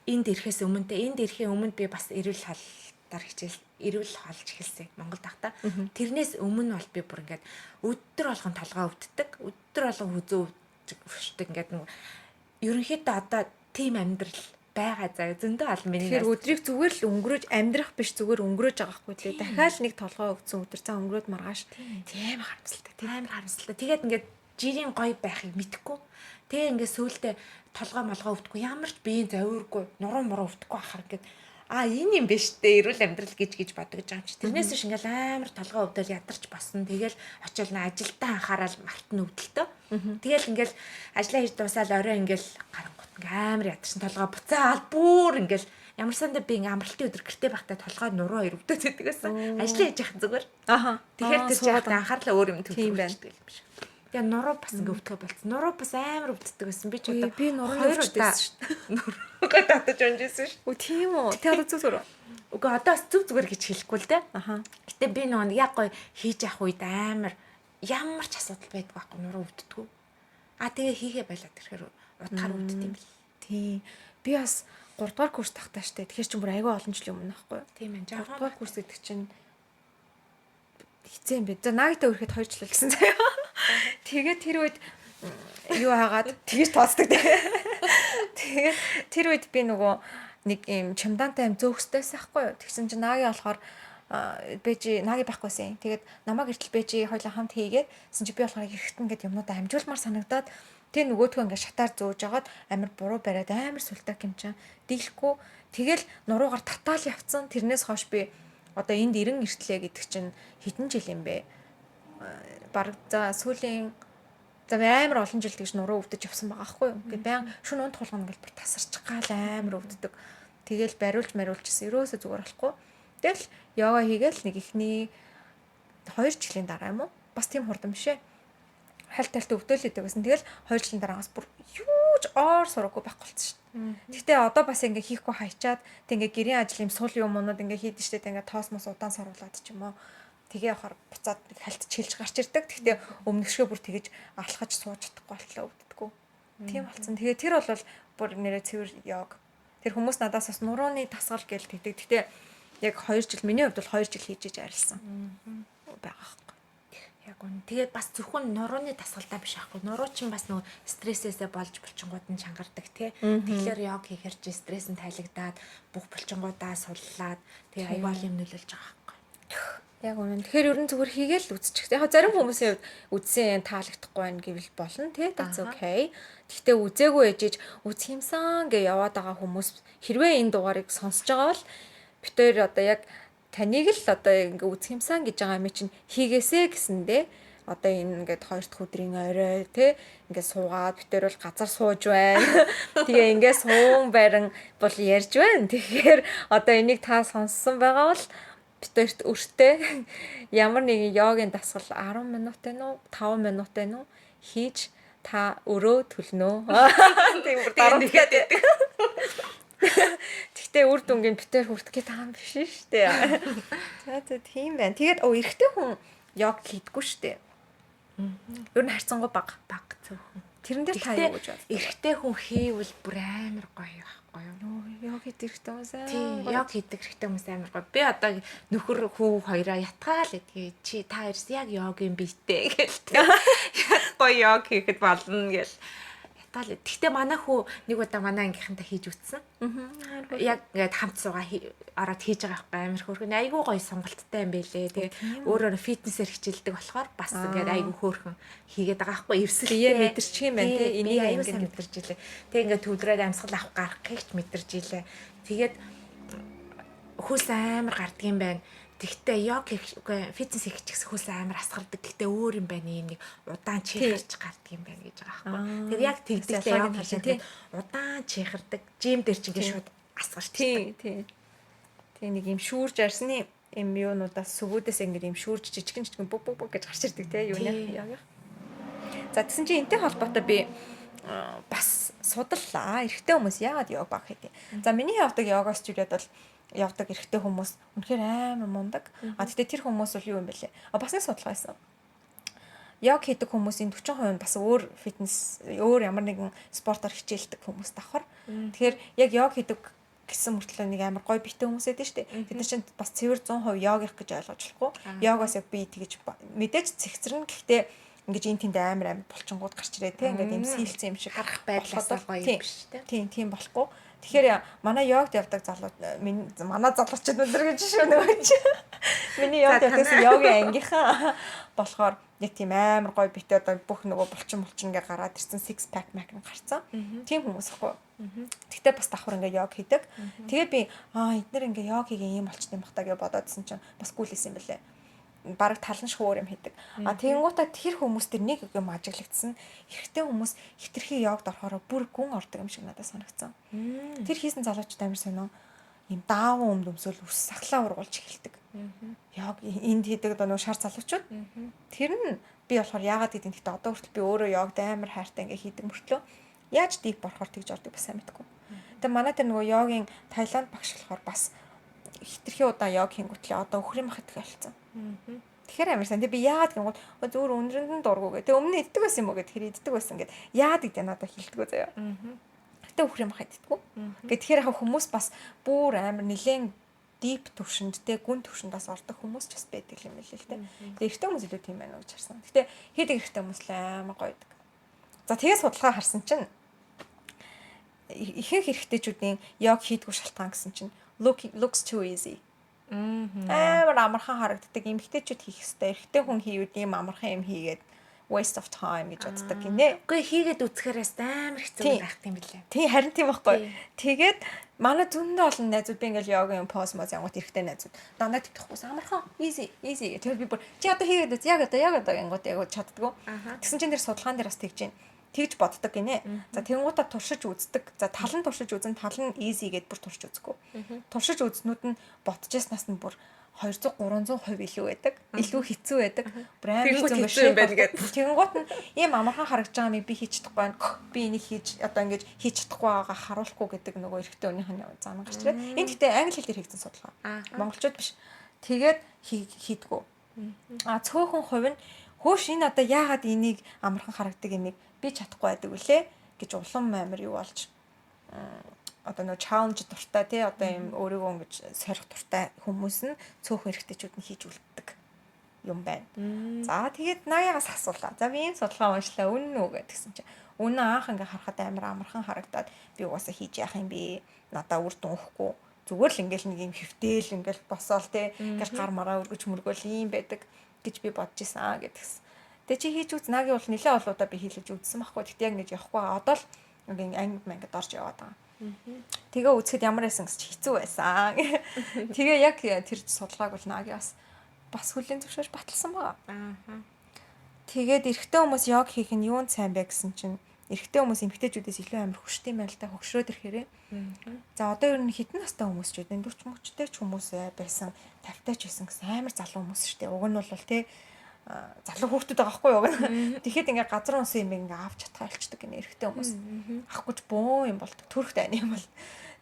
энд ирэхээс өмнө би бас эрүүл халдаар хичээл эрүүл холж эхэлсэн Монголд тахта. Тэрнээс өмнө бол би бүр ингээд өдөр болгон толгой өвддөг. Өдөр болгон хүзөө өвддөг ингээд нөгөө ерөнхийдөө одоо тийм амьдрал байгаа заа зөндөө олон миний. Тэгэхээр өдрийг зүгээр л өнгөрөөж амьдрах биш зүгээр өнгөрөөж байгаа хгүй лээ. Дахиад нэг толгой өвдсөн өдөр цаа өнгөрөөд маргааш. Тийм харамсалтай. Тэгээд ингээд жирийн гоё байхыг мэдхгүй. Тэгээ ингээд сүүлдээ толгой молгоо өвдөхгүй ямар ч биеийн завиургүй нуруу муруу өвдөхгүй ахаар ингээд энэ юм биш үү эрүүл амьдрал гэж бодож байгаа юм чи. Тэрнээс биш ингээл амар толгой өвдөл ядарч босно. Тэгэл очил нэ ажилдаа анхаарал мартна өвдөлтөө. Тэгэл ингээл ажлаа хийж дуусаад орой ингээл гарангуут ингээл амар ядарсан толгой буцаал бүр ингээл ямар сандаа би ингээл амралтын өдөр гэртээ байхдаа толгой нуруу хоёр өвдөж байдаг гэсэн. Ажлаа хийж яхах зүгээр. Тэгэхээр тэр жаахан анхаарлаа өөр юм төвлөрдөг юм шиг. Тэгээ нуруу бас ингээ өвдгөө болцсон. Нуруу бас амар өвддөг байсан. Би ч одоо би нуруу өвдсөн шүү дээ. Нуруугаа татаж унжсэн шүү. Үгүй тийм үү. Тэ одоо зүгээр. Үгүй одоо бас зүгээр гэж хэлэхгүй л дээ. Гэтэ би нөгөө яг гоё хийж явах үед амар ямар ч асуудал байдгүй байхгүй нуруу өвддөг. Тэгээ хийгээ байлаа тэрхээр утгаар өвддөг юм бэл. Тийм. Би бас 3 дугаар курс тахтаа штэ. Тэгэхээр ч бүр айгүй олон жилийн өмнө байхгүй юу? Тийм ээ. 3 дугаар курс гэдэг чинь хэцээ юм бэ. За наагтаа өрэхэд 2 жил гэсэн заяа. Тэгээд тэр үед юу хаагаад тэгж тооцдог те. Тэгээд тэр үед би нөгөө нэг юм чемдантай юм зөөхстэйс байхгүй юу. Тэгсэн чинь нааги болохоор бэжи нааги байхгүйсэн. Тэгээд намайг эртэл бэжи хоёлаа хамт хийгээдсэн чи би болохоор эрэхтэн гэдэг юмнуудаа амжуулмаар санагдаад тэр нөгөөдгөө ингээ шатаар зөөж агаад амар буруу бариад амар сүлтак юм чинь дийлэхгүй. Тэгэл нуруугаар татаал явцсан. Тэрнээс хойш би одоо энд 90 эртлээ гэдэг чинь хэдэн жил юм бэ? Бараг за сүүлийн за амар олон жил тэгж нуруу өвдөж явсан байгаа байхгүй юу. Ингээд баян шүн унд тулгана ингээл бүр тасарч гал амар өвддөг. Тэгэл бариулжсэн ерөөсөө зүгээр болохгүй. Тэгэл йога хийгээл нэг ихний 2 жилийн дараа юм уу? Бас тийм хурдан бишээ. Хальт тальт өвдөөлөдөг гэсэн. Тэгэл 2 жилийн дараагаас бүр юуж оор сураагүй байхгүй болсон шүү дээ. Гэтэ одоо бас ингээ хийхгүй хайчаад тэг ингээ гэрийн ажил юм сул юмнууд ингээ хийдэж штэ тэг ингээ тоос мос удаан саруулад ч юм уу. Тэгээ явахаар буцаад хальт чилж гарч ирдэг. Гэхдээ өмнөшгөө бүр тэгэж алхаж сууж чадахгүй болтлоо өвддөггүй. Тийм болсон. Тэгээ тэр бол бүр нэрээ цэвэр йог. Тэр хүмүүс надаас бас нурууны тасгал гээл тэгдэг. Гэхдээ яг 2 жил миний хувьд бол 2 жил хийж иж арилсан. Байгаа байхгүй. Яг үн. Тэгээд бас зөвхөн нурууны тасгалдаа биш аахгүй. Нуруу чинь бас нөгөө стрессээсээ болж булчингууд нь чангардаг тий. Тэгэхээр йог хийхэр чи стресс нь тайлагдаад бүх булчингуудаа суллаад тэгээ аюул юм нөлөөлж байгаа байхгүй. Яг үнэн. Тэгэхээр ер нь зүгээр хийгээл үзчих. Яг зарим хүмүүсийн хувьд үзсэн таалагдахгүй байна гэвэл болно тий. That's okay. Гэхдээ үзээгүй ээжиж үзэх юмсан гэж яваад байгаа хүмүүс хэрвээ энэ дугаарыг сонсож байгаа бол бид хоёр одоо яг таныг л одоо ингээ үзэх юмсан гэж байгаа юм чинь хийгээсэ гэсэндээ одоо энэ ингээд 2 дахь өдрийн орой тий ингээд суугаад бид хоёр бол газар сууж байна. Тэгээ ингээд суун барин бол ярьж байна. Тэгэхээр одоо энийг та сонссон байгаа бол бидэрт өртөө ямар нэгэн йогийн дасгал 10 минут байна уу 5 минут байна уу хийж та өрөө төлнө. Тийм бүр дараад ихэд байдаг. Гэхдээ үр дүнгийн битээр хүртэх гээд байгаа юм биш шүү дээ. За тийм байна. Тэгээд эрэгтэй хүн йог хийдэггүй шүү дээ. Ер нь харьцангуй бага Цөөхөн. тэрэн дээр та юу гэж боддог? Эрэгтэй хүн хийвэл бүр амар гоё байхгүй юу? Йог хийдэг эрэгтэй хүмүүс аа. Тийм, йог хийдэг эрэгтэй хүмүүс амар гоё. Би одоо нөхөр хүү хоёроо ятгаал гэдгийг чи та хоёрс яг йогийн биетэй гэлтэй. Гоё йог хийхэд болно гэл. Ятгаал. Гэхдээ манай хүү нэг удаа манай ангийнхантай хийж үтсэн. Яг ингээд хамт суугаа ороод хийж байгаа байхгүй амар хөөрхөн. Айгуу гоё сонголттой юм байлээ. Тэгээ өөрөө фитнесээр хичээлдэг болохоор бас ингээд айгуу хөөрхөн хийгээд байгаа байхгүй эвсэл бие мэдэрч юм байна тий. Энийг аюу сайн мэдэрч илээ. Тэг ингээд төвлөрөөд амьсгал авах гарахыг ч мэдэрч илээ. Тэгээд хөлс амар гардг юм байна. Тэгтээ йог фитнес хийх гэсэн хөлс амар асгардаг. Тэгтээ өөр юм байна. Ийм нэг удаан чихэрч гардг юм байна гэж байгаа байхгүй. Тэр яг тэгдэгтэй йог хийх тийм удаан чихэрдэг. Жим дээр ч ингээд шууд асгарч тий. Тэг нэг юм шүүрж арсны юм юунуудаас сүгүүдээс ингээд юм шүүрж жижигэн бүх гэж гарч ирдэг тий юу яг. За тэгсэн чинь энтэй холбоотой би бас судаллаа. Эрэгтэй хүмүүс яагаад йог баг хийдэг. За миний явдаг йога студиуд бол явдаг эрэгтэй хүмүүс үнэхээр амар мундаг. Тэгтээ тэр хүмүүс бол юу юм бэлээ? Бас нэг судалгаа хийсэн. Йог хийдэг хүмүүсийн 40% нь бас өөр фитнес, өөр ямар нэгэн спортоор хичээлдэг хүмүүс давхар. Тэгэхээр яг йог хийдэг гэсэн мөртлөө нэг амар гоё битээ хүмүүс байдаг шүү дээ. Тэд нар чинь бас цэвэр 100% йог их гэж ойлгож болохгүй. Йогоос яг би тэгэж мэдээж цэгцэрнэ. Гэхдээ ингэж эн тэнд амар булчингууд гарч ирээ те ингээд юм сийлцэн юм шиг гарах байдлаас гоё юм биш те. Тийм болохгүй. Тэгэхээр манай йогд явдаг залууд манай залуучууд өндөр гэж шүү нөгөө чи. Миний йогд явдагсан йогийн ангийнхан болохоор яг тийм амар гоё битээ одоо бүх нөгөө булчин ингээ гараад ирсэн six pack mac гарцсан. Тийм хүмүүс ахгүй. Тэгтээ бас давхар ингээ йог хийдэг. Тэгээ би эднэр ингээ йог хийгээ юм болчтой юм бахтаа гэж бодоодсэн чинь бас гүйлсэн юм бэлээ. Бараг таланш хөөр юм хийдэг. Тэгэнгუутаа тэр хүмүүс тэр нэг юм ажиглагдсан. Эрэгтэй хүмүүс хитрхи йогд орохоор бүр гүн ордог юм шиг надад санагдсан. Тэр хийсэн залуучууд амар сонио. Им даавуу өмдөмсөл ус сахлаа ургуулж эхэлдэг. Йог энд хийдэг одоо нөгөө шар залуучууд. Тэр нь би болохоор яагаад гэдэг нь гэхдээ одоо хүртэл би өөрөө йогд амар хайртай ингээ хийдэг мөртлөө яаж дип борохоор тэгж ордог бас сайн мэдгүй. Тэгээ манай тэр нөгөө йогийн Таиланд багш болохоор бас хитрхи удаан йог хийнгүүтлээ одоо өхрийн мах идэх болсон. Тэгэхээр амар сайн. Тэг би яагаад гингууд зөөр өндрөнд нь дургу гэ. Тэг өмнө иддэг байсан юм уу гэд тэр иддэг байсан гэд яагаад гэдэг надад хэлдэггүй заяа. Гэтэ өхрийн мах иддэггүй. Гэт тэгэхээр яг хүмүүс бас бүр амар нилээн дип төвшөнд те гүн төвшөнд бас ордог хүмүүс ч бас байдаг юм байл л те. Тэг эрэгтэй хүмүүс илүү тийм байна уу гэж харсан. Гэтэ хийдэг эрэгтэй хүмүүс л амар гоё байдаг. За тэгээ судалгаа харсан чинь ихэнх эрэгтэйчүүдийн йог хийдгүү шалтгаан гэсэн чинь looks too easy. Амар амархан харагддаг эмэгтэйчүүд хийх ёстой. Эрэгтэй хүн хийвэл ийм амархан юм хийгээд waste of time гэж боддог гинэ. Үгүй хийгээд үзэхээрээс амар хэцүү байх юм билээ. Тий харин тийм байхгүй. Тэгээд манай зөндөө олон найзууд би ингээл йогийн поз моз янгууд эрэгтэй найзууд дандаа тэгдэхгүй амархан easy гэх. Тэгээд би бүр чи одоо хийгээд үз яг одоо гингууд яг чаддгүй. Тэгсэн чинь тэр судалгаан дээр бас тэгж байна. Тэгж боддог гинэ. За тэнгуутаа туршиж үздэг. За тал нь туршиж үзэн тал нь easy гэд бүр туршиж үзэхгүй. Туршиж үзнүүд нь ботжсноос нь бүр 200-300% илүү байдаг. Илүү хэцүү байдаг. Брэнд хэцүү юм байна гэдэг. Тэнгуут нь ийм амархан харагдаж байгаа юм би хийж чадахгүй байна. Би энийг хийж одоо ингэж хийж чадахгүй байгаа харуулахгүй гэдэг нөгөө эрэгтэй өнийхний зам гарч ирээ. Энд гэхдээ англи хэл дээр хийгдсэн судалгаа. Монголчууд биш. Тэгээд хийдгүү. Цөөхөн хувь нь хөөш энэ одоо яагаад энийг амархан харагдаг энийг би чадахгүй байдаг үлээ гэж улам амар юу болж одоо нөө чаленж дуртай тий одоо юм өөрийгөө ингэж сорих дуртай хүмүүс нь цөөхөн эрэгтэйчүүд нь хийж үлддэг юм байна. За тэгээд наяагаас асуулаа. За би энэ судалгаа уншлаа үнэн үү гэдгсэн чинь үнэн анх ингээ харахад амар амархан харагдаад би угаасаа хийж яах юм бэ? Надаа үр дүн өгөхгүй. Зүгээр л ингээл нэг юм хөвтэйл ингээл босоол тий ингээл гар мараа өргөж мөргөөл юм байдаг гэж би бодож исэн гэдгсэн. Тэгээ чи хийж үз нагийн бол нэлээ олоодаа би хийлгэж үзсэн байхгүй. Тэгтээ яг нэг явахгүй. Одоо л ингээ анги мангад орж яваад байгаа. Тэгээ үзэхэд ямар байсан гэж хэцүү байсан. Тэгээ яг тэр судалгааг бол нагийн бас хүлэн зөвшөөрж баталсан байгаа. Тэгээд эрэгтэй хүмүүс йог хийх нь юунд сайн бэ гэсэн чинь эрэгтэй хүмүүс эмэгтэйчүүдээс илүү амар хөштэй юм байна л та хөгшрөөд ирэхээрээ. За одоо ер нь хэдэн настай хүмүүсчүүд энэ 40 мөчтэй ч хүмүүс байсан 50 таач байсан гэсэн амар залуу хүмүүс шүү дээ. Уг нь бол тий залуу хүүхдүүд байгаа байхгүй юу. Тэгэхэд ингээ газар унсан юм ингээ авч чадхаа болчдөг гэнэ эрэгтэй хүмүүс. Ахгүй ч бөө юм болдог. Төрөх дайны юм бол.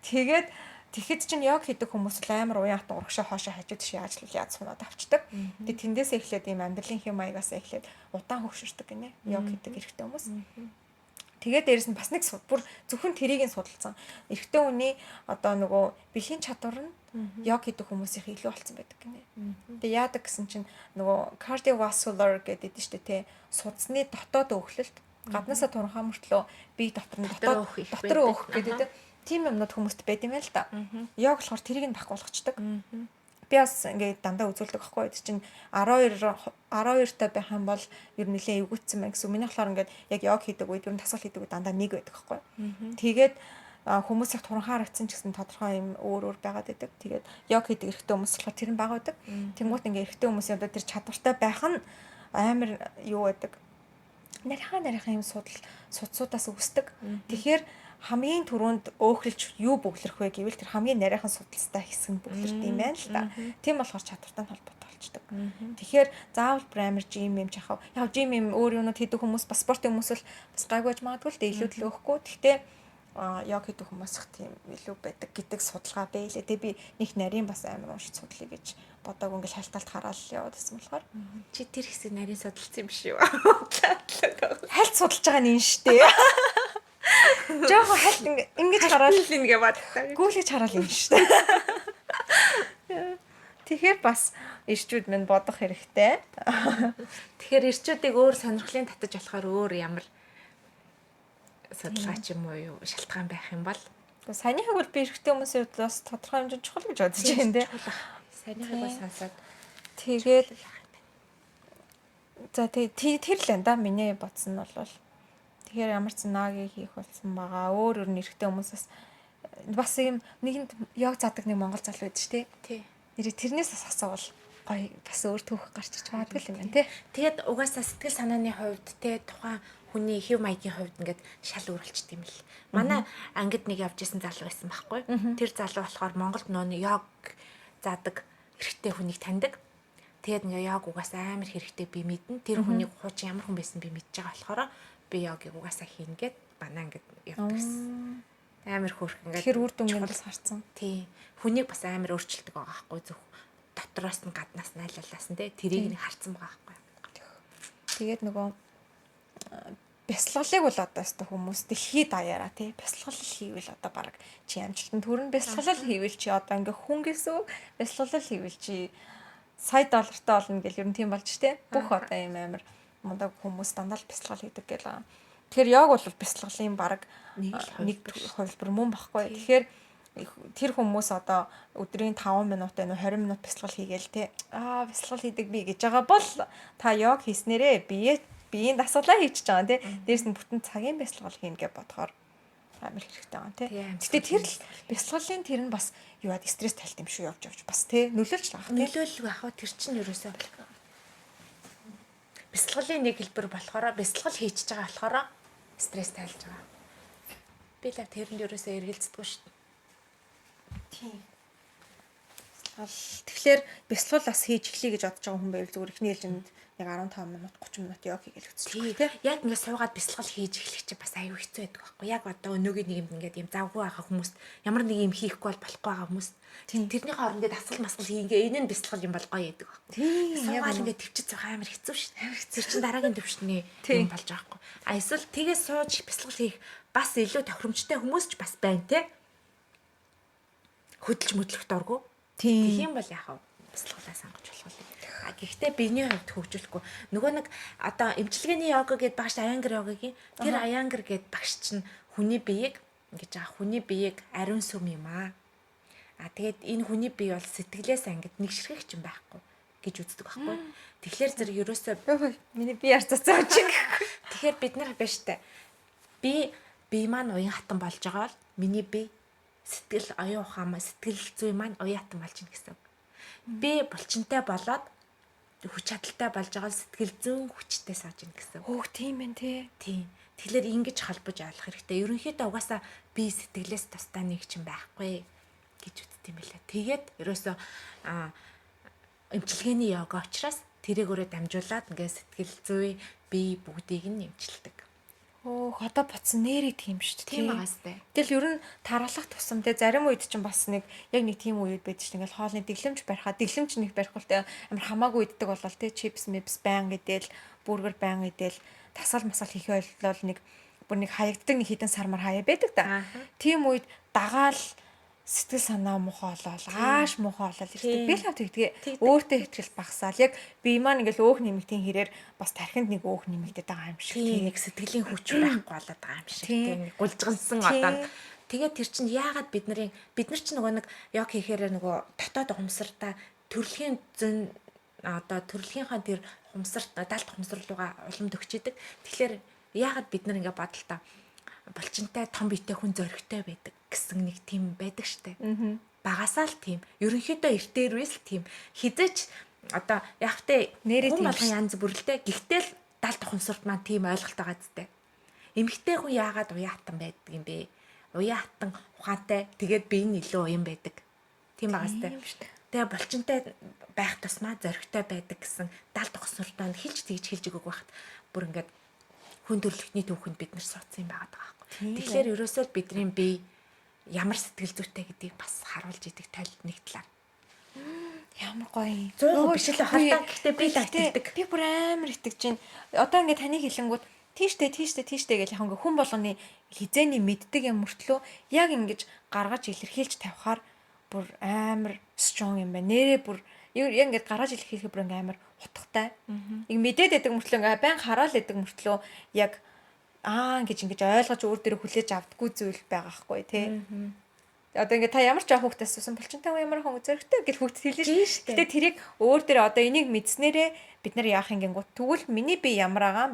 Тэгээд тэгэхэд чинь яг хийдэг хүмүүс л амар уян хатан урагшаа хоошоо хажууд шиг яаж сунаад авчдаг. Тэгээд тэндээс эхлээд ийм амьдралын хэм маягаас эхлээд удаан хөвшөрдөг гинэ. Яг хийдэг эрэгтэй хүмүүс. Тэгээд дээрэс нь бас нэг бүр зөвхөн тэрийг нь судалсан. Эрэгтэй хүний одоо нөгөө бэлгийн чадвар нь яг хийдэг хүмүүсийн илүү болсон байдаг гинэ. Тэгээд яадаг гэсэн чинь нөгөө cardiovascular гэдэг нь шүү дээ, тэ судасны дотоод өөхлөлт гаднаасаа туранхаа мөртлөө бие дотор нь дотор өөх гэдэг тийм юмнууд хүмүүст байд юм л да. Яг болохоор тэрийг нь бахгуулгачдаг. Би бас ингээд дандаа үзүүлдэг байхгүй. Эд чинь 12 та байх юм бол ер нь нэлээ эвгүйтсэн мэн гэсэн. Миний болохоор ингээд яг хийдэг үед ер нь тасгал хийдэг үед дандаа нэг байдаг байхгүй. Тэгээд хүмүүс их туранхаа харагдсан ч гэсэн тодорхой юм өөр байгаад байдаг. Тэгээд хийдэг эрэгтэй хүмүүс болохоор тэр нь бага байдаг. Тэнгуут ингээд эрэгтэй хүмүүсийн одоо тэр чадвартай байх нь амар юу байдаг. Нарийнхаа юм судсуудаас үүсдэг. Тэгэхээр хамгийн түрүүнд өөхлөж юу бөглөрөх вэ гэвэл тэр хамгийн нарийнхан судалстай хэсэг нь бөглөрд юм байна л да. Тийм болохоор чадвартай холбоотой болчдөг. Тэгэхээр заавал праймер жим юм чахав. Яг жим юм өөр юмуд хийдэг хүмүүс бас спортын хүмүүс л бас гайгүйж магадгүй л илүү л өгөхгүй. Гэхдээ яг хийдэг хүмүүс их тийм илүү байдаг гэдэг судалгаа байлээ. Тэгээ би нэг нарийн бас амар уншиж судлаа гэж бодог ингээл хальталт хараад яваад байсан болохоор чи тэр хэсэг нарийн судалсан юм биш үү? Хальт судалж байгаа нь энэ штэ. Жохо хальт ингэж хараад ингээ боддог. Гүйлгэж хараад юм шүү дээ. Тэгэхээр бас ирчүүд минь бодох хэрэгтэй. Тэгэхээр ирчүүдийг өөр сонирхлын татаж болохоор өөр ямар судалгаа ч юм уу шалтгаан байх юм бол санийхыг бол би эрэгтэй хүмүүсийн хувьд бас тодорхой хэмжээнд чухал гэж бодож байна те. Санийхыг бас сонсоод тэгээд за тэр л энэ да миний бодсон нь бол тэгэхээр ямар ч наагийг хийх болсон байгаа. Өөр нэрхтээ хүмүүсээс бас юм нэгэнд яг задаг нэг монгол залуу байдаг шүү дээ. Тий. Нэрээ тэрнээс асуувал гоё бас өөр түүх гарч иж магадгүй юм байна тий. Тэгээд угаасаа сэтгэл санааны хувьд те тухайн хүний хэв маягийн хувьд ингээд шал өөрчлөлт юм л. Манай ангид нэг явж исэн залуу байсан байхгүй. Тэр залуу болохоор Монголд нөө яг задаг эрэгтэй хүнийг таньдаг. Тэгээд ингээ яг угаасаа амар хэрэгтэй би мэднэ. Тэр хүнийг хуучин ямар хүн байсан би мэдж байгаа болохоор би ягийг угаасаа хийн гэд банаа ингээд явдагсан. Амар хөөрх ингээд тэр үр дүнгээс харцсан. Тий. Хүнийг бас амар өөрчилдөг байгаа байхгүй зөв. Дотроос нь гаднаас нь айлалаас нь те тэрийг нь харцсан байгаа байхгүй. Тэгээд нөгөө бясалгалыг бол одоо өстө хүмүүс дэлхий даяараа тий бясалгал хийвэл одоо баг чи амжилтанд хүрнэ. Бясалгал хийвэл чи одоо ингээ хүн гэсэн бясалгал хийвэл чи сая доллартай болно гэл ер нь тийм болж штэ. Бүх одоо юм амар мундаг хүмүүс дандаа л бясалгал хийдэг гэл. Тэгэхээр яг бол бясалгалын баг нэг хувилбар мөн баггүй. Тэгэхээр тэр хүмүүс одоо өдрийн 5 минут байна уу 20 минут бясалгал хийгээл те. Бясалгал хийдэг би гэж байгаа бол та яг хийснээрээ биеийн дасгалаа хийчихэж байгаа те. Дээрс нь бүтэн цагийн бясалгал хийнэ гэж бодохоор амар хэрэгтэй байгаа те. Гэтэ тэр л бясалгалын тэр нь бас юу яд стресс талт юм шүү явж бас те. Нөлөөлж байгаа. Нөлөөлөг ах тэр чинь ерөөсөө бясалгалын нэг хэлбэр болохоор бясалгал хийчихэж байгаа болохоор стресс тайлж байгаа. Би л тэрэнд ерөөсөө эргэлздэг шүү дээ. Тийм. Тэгэхээр бясалгал бас хийж эхлэе гэж бодож байгаа хүн байвал зүгээр ихний ээлжинд яг 15 минут 30 минут яг хийгээл үзчихлээ тий. Яг ингээд суугаад бясалгал хийж эхлэх чинь бас аюу хэцүү байдаг байхгүй. Яг одоо өнөөгийн нэг юм ингээд юм завгүй байгаа хүмүүст ямар нэг юм хийхгүй бол болохгүй байгаа хүмүүст тэрний хооронд ингээд асгал масгал хийгээ энэ нь бясалгал юм бол гоё байдаг байхгүй. Тийм. Суугаад ингээд төвчж байгаа амар хэцүү шүү дээ. Тэр чинь дараагийн төвшний юм болж байгаа байхгүй. Эсвэл тгээс сууж бясалгал хийх бас илүү тохиромжтой хүмүүс ч бас байна тий. Хөдөлж мэдлэх дурггүй. Тэгэх юм бол яах вэ? Бясалгалаа сонгож болох юм. Гэхдээ биений хувьд хөгжүүлэхгүй. Нөгөө нэг одоо эмчилгээний йога гэдээ багш аянгар йогагийн тэр аянгар гэд багш чинь хүний биеийг ингэж хүний биеийг ариун сүм юм аа. Тэгээд энэ хүний бие бол сэтгэлээс ангид нэг ширхэг ч юм байхгүй гэж үздэг байхгүй. Тэгэхээр зэрэг ерөөсөө миний бие арцацаа чиг. Тэгэхээр бид нар биш та. Би маань уян хатан болж байгаа бол миний бие сэтгэл оюун ухаан сэтгэл зүй маань уян хатан болж ийн гэсэн. Би булчинтай болоод хүч чадалтай болж байгаа сэтгэл зүйн хүчтэй сууж ийн гэсэн. Тийм ээ тий. Тийм. Тэгэхээр ингэж холбож ойлгох хэрэгтэй. Ерөнхийдөө угаасаа би сэтгэлээс тусдаа нэг ч юм байхгүй гэж үздэг юм билээ. Тэгээд ерөөсөө эмчилгээний йога учраас тэрийг өөрөө дамжуулаад ингээд сэтгэл зүй бие бүгдийг нь эмчилдэг. Хөөх одоо бодсон нэрээ тийм шүү дээ. Тийм байгаа сте. Тэгэл ер нь тархалах тусам те зарим үед ч бас нэг яг нэг тийм үед байдаг шүү дээ. Ингээл хоолны дэглэмж барихаа дэглэмж нэг барихгүй те амар хамаагүй иддэг болол те чипс мипс байн гэдэл бүргэр байн гэдэл тасал масал хийхээ бол нэг бүр нэг хаягддаг нэг хідэн сармар хаяа байдаг да. Тийм үед дагаал сэтгэл санаа муухай болол ааш муухай болол ирдэг. Би л хав тэгдэг. Өөртөө ихтгэл багасаал яг би маань ингээл өөх нэмэгтийн хэрээр бас тархинд нэг өөх нэмэгдэт байгаа юм шиг. Тийм нэг сэтгэлийн хүч байхгүй болоод байгаа юм шиг. Тийм гулжгансан одоо. Тэгээд тэр чинь яагаад бид нар чинь нөгөө нэг яг хийхээр нөгөө дотоод ухамсартаа төрөлхийн зэн одоо төрөлхийнхаа тэр ухамсарт даалт ухамсар руугаа улам төгчдөг. Тэгэхээр яагаад бид нар ингэ бодолтой булчинтай том биетэй хүн зөрөгтэй байдаг гэсэн нэг тийм байдаг штэ. Багасаа л тийм. Ерөнхийдөө эртээрвээс л тийм. Хизээч одоо яг тэ хүн болгон янз бүрэлтэй. Гэхдээ л даалт ухамсарт маань тийм ойлголт байгаа зү. Эмэгтэй хүн яагаад уяатан байдаг юм бэ? Уяатан ухаантай. Тэгээд бие нь илүү уян байдаг. Тийм байгаа зү. Тэгээ булчинтай байх тусмаа зөрөгтэй байдаг гэсэн даалт ухамсарт маань хэлж өгөөг байхад бүр ингээд хүн төрөлхтний түүхэнд бид нар суудсан юм байгаа даа. Тэгэхээр ерөөсөө л бидний бие ямар сэтгэл зүйтэй гэдгийг бас харуулж идэг тойл нэг талаар. Ямар гоё. 100% биш л халтаа гэхдээ би л итгэдэг. Би бүр амар итгэж байна. Одоо ингээд таны хэлэнгүүт тийштэй гэж яг ингээ хүн болгоны хизээний мэддэг юм мөртлөө яг ингэж гаргаж илэрхийлж тавихаар бүр амар strong юм байна. Нэрээ бүр яг ингээд гаргаж илэрхийлэх бүр ингээ амар утгатай. Нэг мэдээд байдаг мөртлөө ингээ байн хараал байдаг мөртлөө яг гэж ингэж ойлгож өөр дээрээ хүлээж авдаггүй зүйл байгаа хгүй тий. Одоо ингээ та ямар ч аах хүүхдээс сусан булчинтай ямар хүн зөрөгтэй гэж хүүхд хэлнэ шүү. Гэтэ тэрийг өөр дээрээ одоо энийг мэдснээрээ бид нар яах юм гингүү тэгвэл миний бие ямар байгаа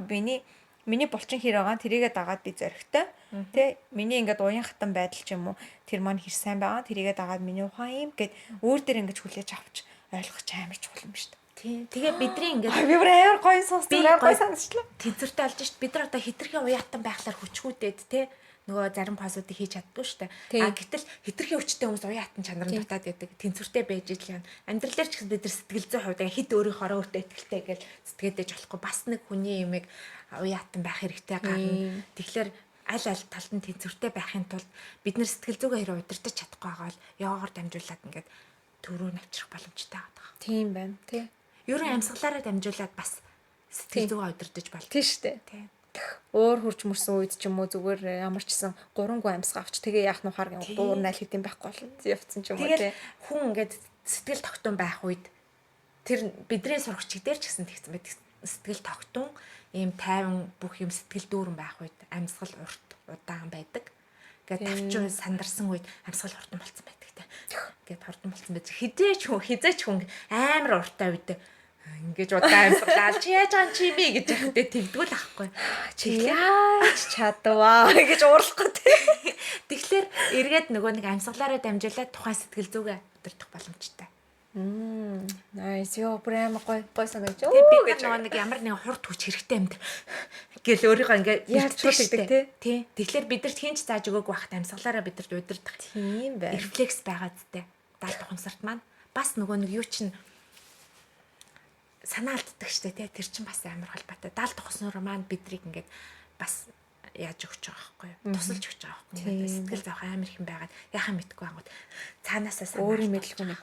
миний булчин хэр байгаа тэрийгээ дагаад би зөрөгтэй тий. Миний ингээд уян хатан байдал ч юм уу тэр маань хэр сайн байгаа тэрийгээ дагаад миний ухаан юм гэд өөр дээр ингэж хүлээж авч ойлгох амар чухал юм шүү. Тэгээ бидний ингээд би бүр амар гоё сонсдог гоё санагчлаа. Тэнцвэртэй олж шít бид нар одоо хитрхийн уяатан байхлаар хүчгүүдэд те нөгөө зарим фазуудыг хийж чаддгүй штэ. Гэтэл хитрхийн хүчтэй хүмүүс уяатан чанар нь дутаад байдаг. Тэнцвэртэй байж ижил юм. Амьдралаар ч гэсэн бид нар сэтгэл зүйн хувьд хит өөрийнхөө өөртөө ихтэй гэж сэтгээдэж болохгүй бас нэг хүний юмыг уяатан байх хэрэгтэй гарна. Тэгэхээр аль талд нь тэнцвэртэй байхын тулд бид нар сэтгэл зүгээ хэрэг удирдах чадахгүй байгаа бол яваагаар дамжуулаад ингээд төрөө навчрах боломжтой байгаа. Тийм байна тий. Ерөн амьсгалаараа дамжуулаад бас сэтгэл зүгээ удирдах болно. Тийм шүү дээ. Өөр хурж мөрсөн үед ч юм уу зүгээр ямар ч гэсэн 3 гоо амьсгаа авч тэгээ яах нь ухаар гин дуур найл хэдэм байхгүй бол явцсан ч юм уу тий. Хүн ингээд сэтгэл тогтун байх үед тэр бидний сурагчид дээр ч гэсэн тэгсэн байдаг. Сэтгэл тогтун ийм тайван бүх юм сэтгэл дүүрэн байх үед амьсгал урт удаан байдаг. Ингээд тавчуу сандарсан үед амьсгал хурдан болцсон байдаг те. Ингээд хурдан болцсон байж хизээч хүн амар уртаа үед ингэж удаан амьсгалаа чи яаж байгаа чи би гэж яхад тэгдгүүл ахгүй. Чи яаж чадваа гэж уурлахгүй те. Тэгэхээр эргээд нөгөө нэг амьсгалаараа дамжуулаад тухайн сэтгэл зүгээ удирдах боломжтой. Nice. Йоо прям гоё санагч. Би нөгөө нэг ямар нэг хурд хүч хэрэгтэй юмд гэл өөрийгөө ингээд яаж чуулдаг тий. Тэгэхээр бидэрт хинч зааж өгөөг байхад амьсгалаараа бидэрт удирдах тийм бай. Рефлекс байгаа зүтэй. Даалт ухамсарт маань бас нөгөө нэг юу чинь санаа алддаг штэ тий. Тэр чинь бас амар холбоотой. Даалт ухамсар маань бидрийг ингээд бас яаж өгч байгаа байхгүй юу? Тусалж өгч байгаа байхгүй юу? Сэтгэл зовх амар их юм байгаад яхаа мэдгүй ангууд цаанаасаа санаа өөрийн мэдлгүй нэг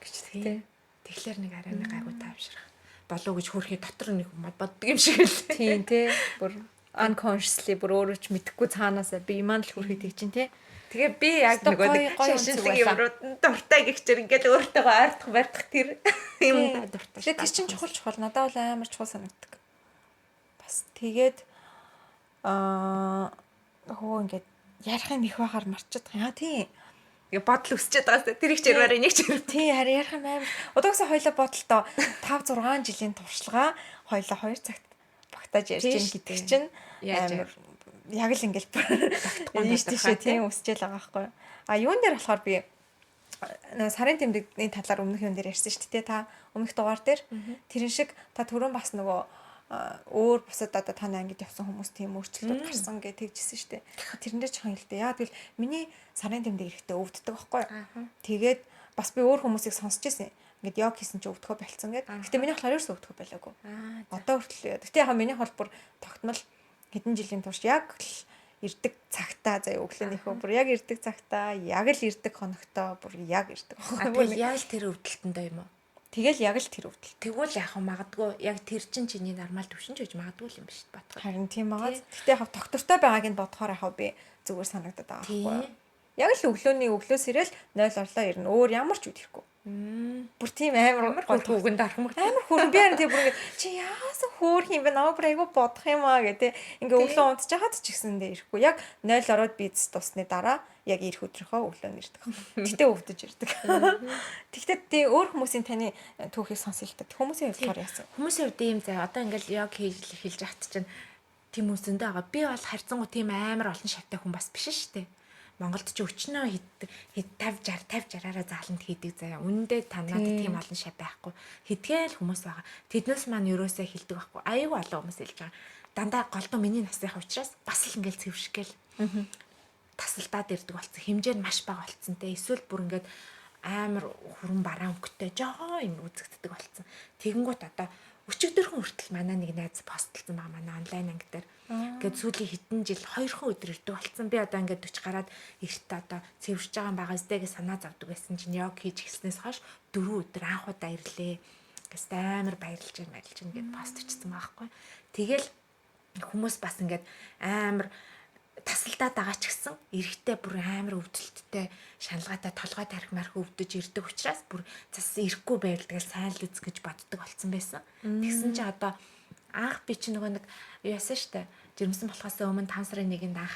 гэж тий. Тэгэхээр нэг арай нэг гайгүй тайвшрах болов гэж хөрхий дотор нэг боддог юм шиг л тийм тий. Бүр unconsciously бүр өөрөө ч мэдэхгүй цаанаасаа би иман л хөрхий тэг чинь тий. Тэгээ би яг нөгөө нэг шинжлэх юмрууд дуртай гихчээр ингээд өөртөөгөө ойртох барьдах тэр юм дуртай. Тэгээ тэр чинь чухал надад бол амар чухал санагддаг. Бас тэгээд хөө ингээд ярихын их байхаар марччих. Яа тий. Тэгээ бодол өсчээд байгаа. Тэр их чирвэрээ нэг чир. Тий харин ярих юм амар. Одоогсоо хоёлоо бодолтой 5 6 жилийн туршлага хоёлоо 2 цагт багтааж ярьж гин гэдэг чинь амар яг л ингээл ийшээ тийм өсчээл байгаа байхгүй. Юун дээр болохоор би сарын тэмдэгний талаар өмнөх юм дээр ярьсан шүү дээ. Та өмнөх дугаар дээр тэрэн шиг та түрүүн бас нөгөө өөр бусад одоо таны ангид явсан хүмүүс тийм өөрчлөлтүүд гарсан гэж тэгжсэн шүү дээ. Тэрнээр ч хон хэлдэг. Яа тэгвэл миний сарын тэмдэг эрэхтэй өвддөг байхгүй. Тэгээд бас би өөр хүмүүсийг сонсч ирсэн. Ингээд яг хийсэн чи өвдөхөө болцсон гэд. Гэтэ миний болохоор ерөөсөө өвдөхөө байлаагүй. Одоо хүртэл. Гэтэ яг миний хол бүр тогтмол хэдэн жилийн турш яг л ирдэг цагтаа заяа өглөөнийхөө бүр яг ирдэг цагтаа яг л ирдэг хоногтоо бүр яг ирдэг. Тэгэл яг л тэр өвдөлтөндөө юм уу? Тэгэл яг л тэр өвдөл. Тэгвэл яг магадгүй яг тэр чин чиний нормал төвшин ч гэж магадгүй юм биш бодгоо. Харин тийм байгаа. Гэхдээ яг доктортой байгааг нь бодохоор яг би зүгээр санагдаад байгаа байхгүй юу? Яг л өглөөс ирэл 0 орлоо ирнэ. Өөр ямар ч үдэхгүй. Бүр тийм амар хүүгэнд архамг амар хүрэн би харин тийм бүр ингэ чи яасан хөөх юм бэ? Намайг бүр айгу бодох юм аа гэдэг. Ингээ өглөө унтж хаад ч гэсэндээ ирэхгүй. Яг 0 ороод биз тусны дараа яг ирэх өдрийнхөө өглөө нэрдэг. Тэгтээ өвдөж ирдэг. Тэгтээ тий өөр хүмүүсийн таны түүхийг сонсё л та. Хүмүүсийн хувьд яасан? Хүмүүсийн хувьд ийм заа. Одоо ингээл яг хэлж яхад чинь тийм үсэндээ байгаа. Би бол харьцангуй тийм амар олон шавтай хүн бас биш шүү дээ. Монголд ч өчнөө 50 60-аараа зааланд хийдэг заяа. Үнэндээ танаад тийм олон шав байхгүй. Хитгэл хүмүүс байгаа. Тэднээс маань юусаа хилдэг байхгүй. Аюу олон хүмүүс хэлж байгаа. Дандаа голдуу миний насныхаа учраас бас л ингээл цэвэршгээл тасалдаад ирдэг болсон. Хэмжээ нь маш бага болсон те. Эсвэл бүр ингээд амар хүрэн бараа өнгөтэй жоо юм үзэгддэг болсон. Тэгэнгүүт одоо өчигдөрхөн хүртэл манай нэг найз постлсан байгаа манай онлайн анги дээр. Ингээд сүүлийн хэдэн жил 2 өдөр ирдэг болсон. Би одоо ингээд 40 гараад эртээ одоо цэвэрч байгаа сте гэж санаа зовдөг байсан чинь яг хийж эхэлснээс хойш 4 өдөр анх удаа ирлээ. Гэс амар баярлж байна гэд пост бичсэн байгаа байхгүй. Тэгэл хүмүүс бас ингээд амар тасалдаад байгаа ч гэсэн эрэхтэй бүр амар өвдөлттэй шаналгаатай толгой тарих марх өвдөж ирдэг учраас бүр цас ирэхгүй байвал тэгэл сайн л үз гэж боддог болсон байсан. Тэгсэн чинь одоо анх би чи нөгөө нэг яасан штэ жирэмсэн болохоос өмнө 5 сарын 1-нд анх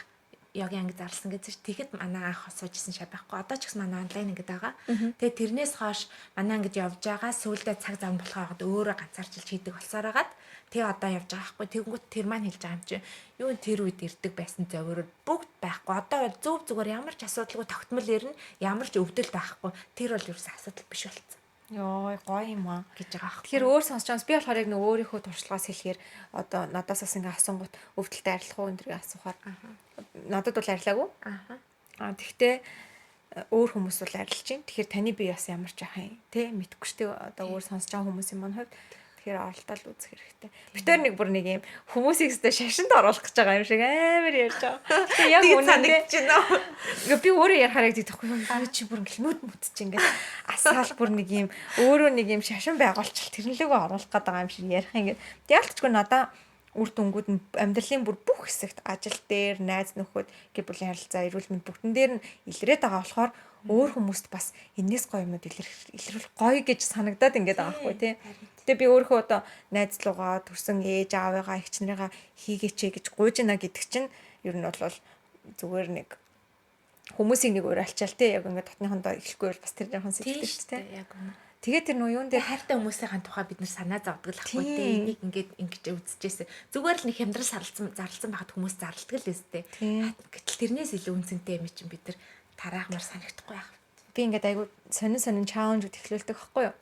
йогийн анги зарласан гэж тэгэхэд манай анх суужсэн шав байхгүй. Одоо ч гэсэн манай онлайн ингээд байгаа. Тэгээ тэрнээс хойш манай ангид явж байгаа сүүлдээ цаг зав болохоо өөрөө ганцаарчилж хийдэг болсоор хагаад тэгээ одоо явж байгаа байхгүй. Тэгэнгүүт тэр маань хэлж байгаа юм чи юу тэр үед ирдэг байсан зовирол бүгд байхгүй. Одоо бол зөв зүгээр ямар ч асуудалгүй тогтмол ирнэ. Ямар ч өвдөл байхгүй. Тэр бол ерөөсөө асуудал биш болсон. Йоо гоё юм аа гэж байгаа аах. Тэгэхээр өөр сонсож байгаа би болохоор яг нөгөө өөрийнхөө туршлагаас хэлэхээр одоо надаас бас ингээ асуунгууд өвдөлтөд арилах уу энэ асуухаар надад бол арилаагүй. Тэгтээ өөр хүмүүс бол арилж байна. Тэгэхээр таны бие бас ямар ч яхаа тий мэдхгүй шүү дээ. Одоо өөр сонсож байгаа хүмүүсийн маань хувьд тэгэхээр оролдол үзэх хэрэгтэй. Битээр нэг бүр нэг юм хүмүүсийг өстө шашинд оруулах гэж байгаа юм шиг амар ярьж байгаа. Тэгээ яг үнэндээ би өөрөө ярахаар яг тийхгүй юу чи бүр ингээл нүд мүтч ингээд асаал бүр нэг юм өөрөө нэг юм шашин байгуулчил тэрнлэгөө оруулах гээд байгаа юм шиг ярих ингээд ялцчгүй надаа үр дүнгууд нь амьдралын бүр бүх хэсэгт ажил дээр найз нөхөд гэр бүлийн харилцаа эрүүл мэнд бүгдэн дээр нь илрээд байгаа болохоор өөр хүмүүст бас энэс гоё юмуд илэрхийлэх гоё гэж санагдаад ингээд байгаа байхгүй тий. Тэгээ би өөрөө одоо найзлуугаа төрсөн ээж аавыгаа эгч нарыгаа хийгээч гэж гуйж ийна гэдэг чинь ер нь бол зүгээр нэг хүмүүсийг нэг уриалчаал тий яг ингээд дотныхондоо эхлэхгүй бас тэр жоохон сэтгэлтэй шүү дээ. Яг үнэ. Тэгээд тэр нөө юун дээр хайртай хүмүүсийн тухай бид нар санаа зовдөг л ахгүй тий. Энийг ингээд ингэж үзчихсэн. Зүгээр л нэг хямдрал зарлсан байхад хүмүүс зарладаг л өстэй. Гэтэл тэрнээс илүү үнцэнтэй юм чинь бид нар тараахмаар санагдахгүй байх. Би ингээд айгу сонин чаленжүүд эхлүүлдэг байхгүй юу?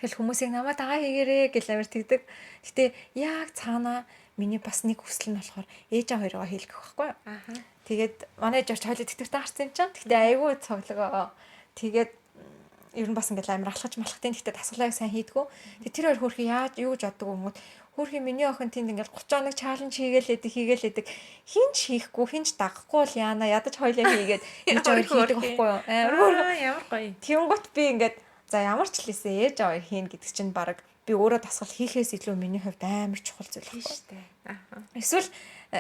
Тэгэл хүмүүсийг намайг дагаа хийгээрээ гэж амар тэгдэг. Гэтэ яг цаанаа миний бас нэг хүсэл нь болохоор ээж аав хоёроо хийлгэх байхгүй юу? Тэгээд манай ээж авч хойлоо тэтгэртэй гарсан юм чинь. Гэтэ айгу цоглогоо. Тэгээд ер нь бас ингээд амар алхаж малхтын гэхдээ тасгалааг сайн хийдгүү. Тэгээд тэр хоёр хөрхи яаж юу гэж боддог юм уу? Хөрхи миний охин тэнд ингээд 30 хоног чаленж хийгээл хэдэг. Хинч хийхгүй, хинч дагахгүй л яана ядаж хойлоо хийгээд ээж хоёр хийдэг байхгүй юу? Ямар гоё. Тэнгуут би ингээд за ямар ч лээсээ ээж аваа хийн гэдэг чинь баг би өөрөө дасгал хийхээс илүү миний хувьд амар чухал зүйл байхгүй шүү дээ. Эсвэл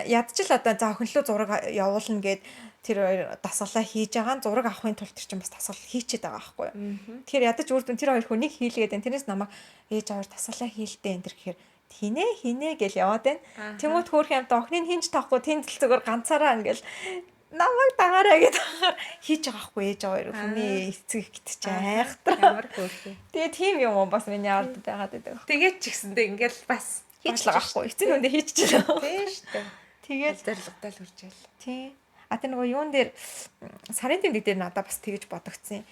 ядчил одоо за охинлоо зураг явуулна гэд тэр хоёр дасгалаа хийж байгаа нь зураг авахын тулд тэр чинь бас дасгал хийчихэд байгаа байхгүй юу. Тэгэхээр ядаж үр дүн тэр хоёр хүнийг хийлгээд байна. Тэрнээс намайг ээж аваар дасгалаа хийлдэ энэ төр гэхээр хинэ гэж яваад байна. Тэнгуут хөөх юмтай охиныг хинж таахгүй тэнцэл зүгээр ганцаараа ингээл намайг дагаараа гэдэг хийж байгаа хгүй ээж аваа хүний эцэг ихт айхтар ямар хөөрхөө. Тэгээ тийм юм бас миний ард байгаад байдаг. Тэгээд ч гэсэндээ ингээл бас хийж л байгаа хгүй эцэг үндэ хийчихэж байгаа. Тийм шүү дээ. Тэгээд зорилготой л үржээл. Тийм. Тэр нөгөө юун дээр сарын тэмдэг дээр надад бас тэгэж бодогдсон.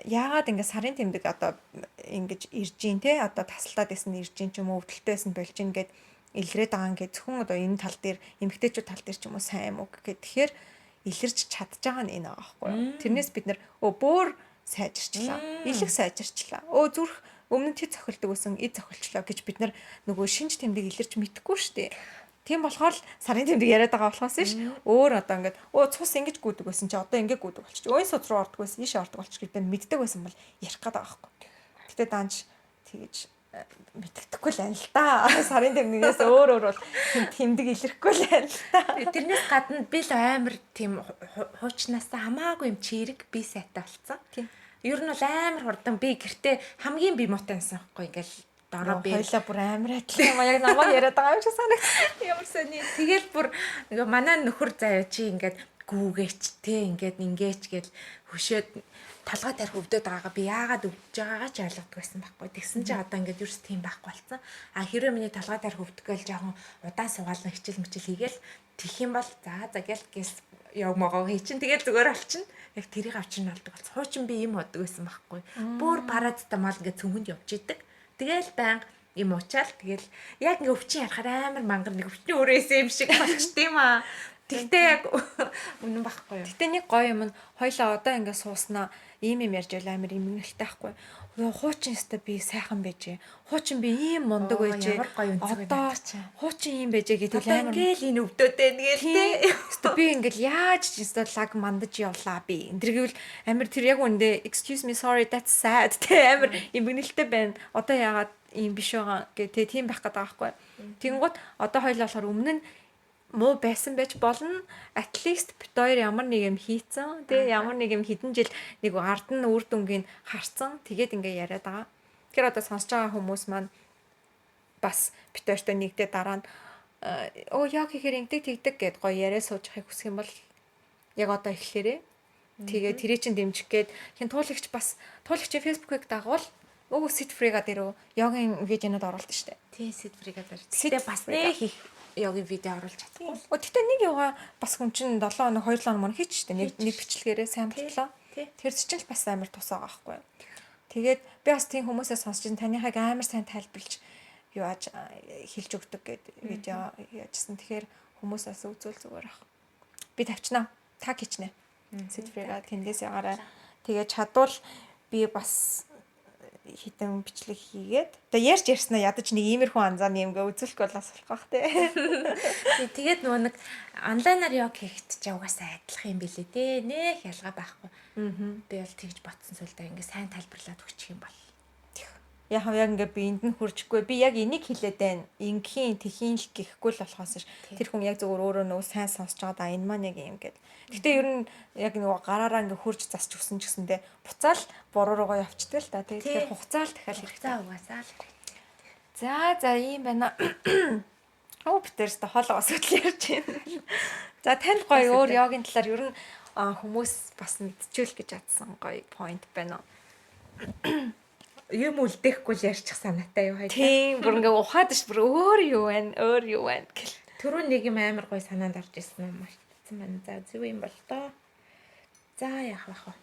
Яагаад ингэ сарын тэмдэг одоо ингэж ирж гин те одоо тасалдаад исэн ирж гин ч юм уу өвдөлтөөс нь болж гин гэд илрээд байгаа юм гэ зөвхөн одоо энэ тал дээр эмгтээчүүд тал дээр ч юм уу сайн юм уу гэх тэгэхээр илэрч чадж байгаа нь энэ байгаа байхгүй юу. Тэрнээс бид нэр бөөр сайжирчлаа. Илэг сайжирчлаа. Зүрх өмнө нь тэд цохилдог байсан, эд цохилчлаа гэж бид нар нөгөө шинж тэмдэг илэрч мэдэхгүй шүү дээ. Тийм болохоор л сарын тэмдэг яриад байгаа болохоос ш өөр одоо ингээд цус ингэж гүйдэг байсан чи одоо ингэ гүйдэг болчих. Өөний суд руу ордог байсан, ийшээ ордог болчих гэдэг нь мэддэг байсан бол ярих гээд байгаа байхгүй. Гэтэ данж тэгэж мэддэхгүй л байна л та. Сарын тэмдгээс өөр бол тэмдэг илэрхгүй л байна л та. Тэрнээс гадна би л амар тийм хуучнаас хамаагүй юм чирэг би сайтай болсон. Тийм. Ер нь бол амар хурдан би гэртээ хамгийн би муутай байсан байхгүй ингээл дороо би хоёлаа бүр амар адилхан юм яг намайг яриад байгаа юм шиг санагдсан. ямар сони. Тэгэл бүр ингээ манай нөхөр заяа чи ингээд гүүгээч те ингээд ингээч гэл хөшөөд толгой тарих өвдөд байгаагаа би яагаад өвдөж байгаагаа ч ойлгодог байсан байхгүй. Тэгсэн чи одоо ингээд юус тийм байхгүй болсон. А хэрвээ миний толгой тарих өвдгөөл жоохон удаан суугаална хичээл мичээл хийгээл тэх юм бол за гэлс яг могоо хий чин тэгэл зүгээр олчихно. Яг тэрийг авчин болдог болсон. Хуучин би юм боддог байсан байхгүй. Бүр парадтай мал ингээд цөмөнд явж идэг. Тэгэл баян юм уучаал тэгэл яг ингээ өвчин ярахаар амар мангар нэг өвчний өрөөсөө юм шиг болчт юм аа. Тэгтээ яг үнэн байхгүй юу. Гэтэ нэг гоё юм нь хоёлаа одоо ингээ сууснаа ийм юм ярьж байл амар имгэнэлтэй байхгүй. Хуучин өстө би сайхан байжээ. Хуучин би ийм мундаг байжээ. Ямар гоё үнцэг одоо хуучин ийм байжээ гэдэг амар ингээл энэ өвдөдөө нэгэл те. Өстө би ингээл яаж ч өстө лаг мандаж явлаа би. Энд тэргүүл амар тэр яг үндэ excuse me sorry that's sad те амар имгэнэлтэй байна. Одоо яагаад ийм биш байгаа гэх тийм байх гэдэг байгаа байхгүй. Тэнгууд одоо хоёлаа болохоор өмнө нь муу байсан байж болно. At least бит хоёр ямар нэг юм хийцэн. Тэ ямар нэг юм хэдэн жил нэг ард нь үр дүнгийн харцсан. Тэгээд ингээ яриад байгаа. Тэгэхээр одоо сонсож байгаа хүмүүс маань бас бит хоёртой нэгдээ дараа нь яг хийхээр ингэдэг тэгдэг гэд гоё яриа суужихыг хүсэх юм бол яг одоо эхлээрээ. Тэгээд тэрий чин дэмжих гээд хин туулагч туулагчийн Facebook-ыг дагвал sit free-га дээрөө йогийн видеонууд оруулдаг штэ. Тий sit free-га дээр. Тэгтээ бас нэг хийх йогийн видео оруулж чадахгүй. Тэгтээ нэг яваа бас хүн чинь 7 хоног 2 хоног мөн хийч штэ. Нэг бичлэгээрээ сайн болтлоо. Тэр чинь л бас амар тусаа байгаа байхгүй. Тэгээд би бас тийм хүмүүсээ сонсч ин танихыг амар сайн тайлбарлаж юу ааж хэлж өгдөг гэд видео яажсан. Тэгэхээр хүмүүс бас үзүүл зүгээр ах. Би тавьчнаа. Та хийчнэ. Sit free-га тэндээс яваарай. Тэгээд чадвал би бас хитэн бичлэг хийгээд одоо ярьж ярьснаа ядаж нэг иймэрхүү анзааны юмгээ үзүүлэхгүй бол бас болох бах те. Тэгээд нөгөө нэг онлайнаар яг хийхэд ч угаасаа адилхан юм билээ те. Нэх ялгаа байхгүй. Би бол тэгж ботсон сүлдээ ингээ сайн тайлбарлаад өгчих юм бол. Яг ингээ би энд нь хуржихгүй. Би яг энийг хэлээд байна. Ингийн тэхийн л гэхгүй л болохоос ш. Тэр хүн яг зөвөр өөрөө нөгөө сайн сонсож байгаа да энэ маань яг юм гээд. Гэтэ ер нь яг нөгөө гараараа ингээ хурж засч өгсөн ч гэсэндээ буцаал буруу руугаа явчихдаг л та. Тэгэхээр хугацаа л дахиад хэрэгтэй угаасаа л. За ийм байна. Оо битэрс та хоолоо асуудал ярьж байна. За танд гоё өөр йогийн талаар ер нь хүмүүс бас мэдчихвэл гэж атсан гоё point байна. Юм үлдээхгүй л ярьчих санаатай юу хоёлаа. Тийм бүр ингээ ухаад ш бүр өөр юу байна гэл. Түрүү нэг юм амар гоё санаанд орж ирсэн юм мартсан байна. За зөв юм бол тоо. За яах вэ хаа.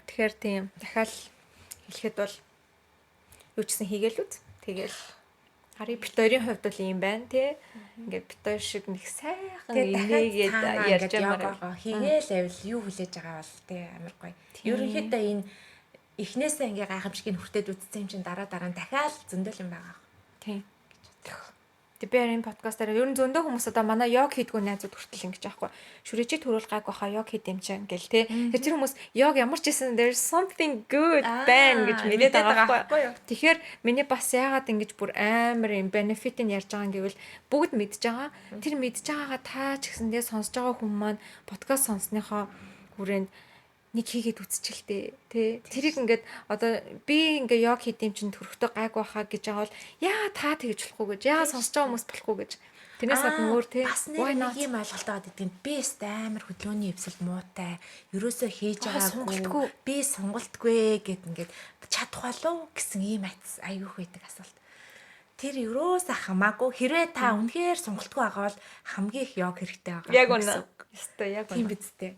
Тэгэхээр тийм дахиад хэлэхэд бол юу ч гэсэн хийгээл үз. Тэгэл харин бит хоёрын хувьд бол юм байна тий. Ингээ бит хоёр шиг нэг сайхан инээгээд ярьж байгаа. Хийгээл авил юу хүлээж байгаа бол тий амар гоё. Ерөнхийдөө энэ эхнээсээ ингээ гайхамшигыг хүртээд үтсэн юм чинь дараа нь дахиад зөндөл юм байгаа. Тийм. Тэг би энэ подкастаар ер нь зөндөө хүмүүс одоо манай йог хийдгүү найзууд хүртэл ингэж аахгүй. Шүрэжи төрүүл гайг баха йог хийд юм чам гэл те. Тэр хүмүүс йог ямар ч гэсэн there's something good байна гэж мэдээд байгаа байхгүй. Тэгэхээр миний бас яагаад ингэж бүр амар юм benefit нь ярьж байгаа юм гэвэл бүгд мэдж байгаа. Тэр мэдж байгаагаа та ч гэсэндээ сонсож байгаа хүмүүс маань подкаст сонссныхоо хүрээнд нэг хийгээд үсчихэлтэй тий. Тэрийг ингээд одоо би ингээ йог хийдэм чинь төрөхтэй гайг байхаа гэж байгаа бол яа та тэгж болохгүй гэж яа сонсож байгаа хүмүүс болохгүй гэж. Тэрнээс гадна өөр тий. Бас нэг юм ойлголт байгаа гэдэг нь би өст амар хөдөлгөөний эвсэл муутай. Ерөөсөө хийж байгаагүй. Би сонголтгүй гэд ингээд чадах болов гэсэн ийм аюух байдаг асуулт. Тэр ерөөсөө хамаагүй хэрвээ та үнэхээр сонголтгүй байгаа бол хамгийн их йог хэрэгтэй байгаа. Яг үнэ. Ёстой яг үнэ. Тийм бидтэй.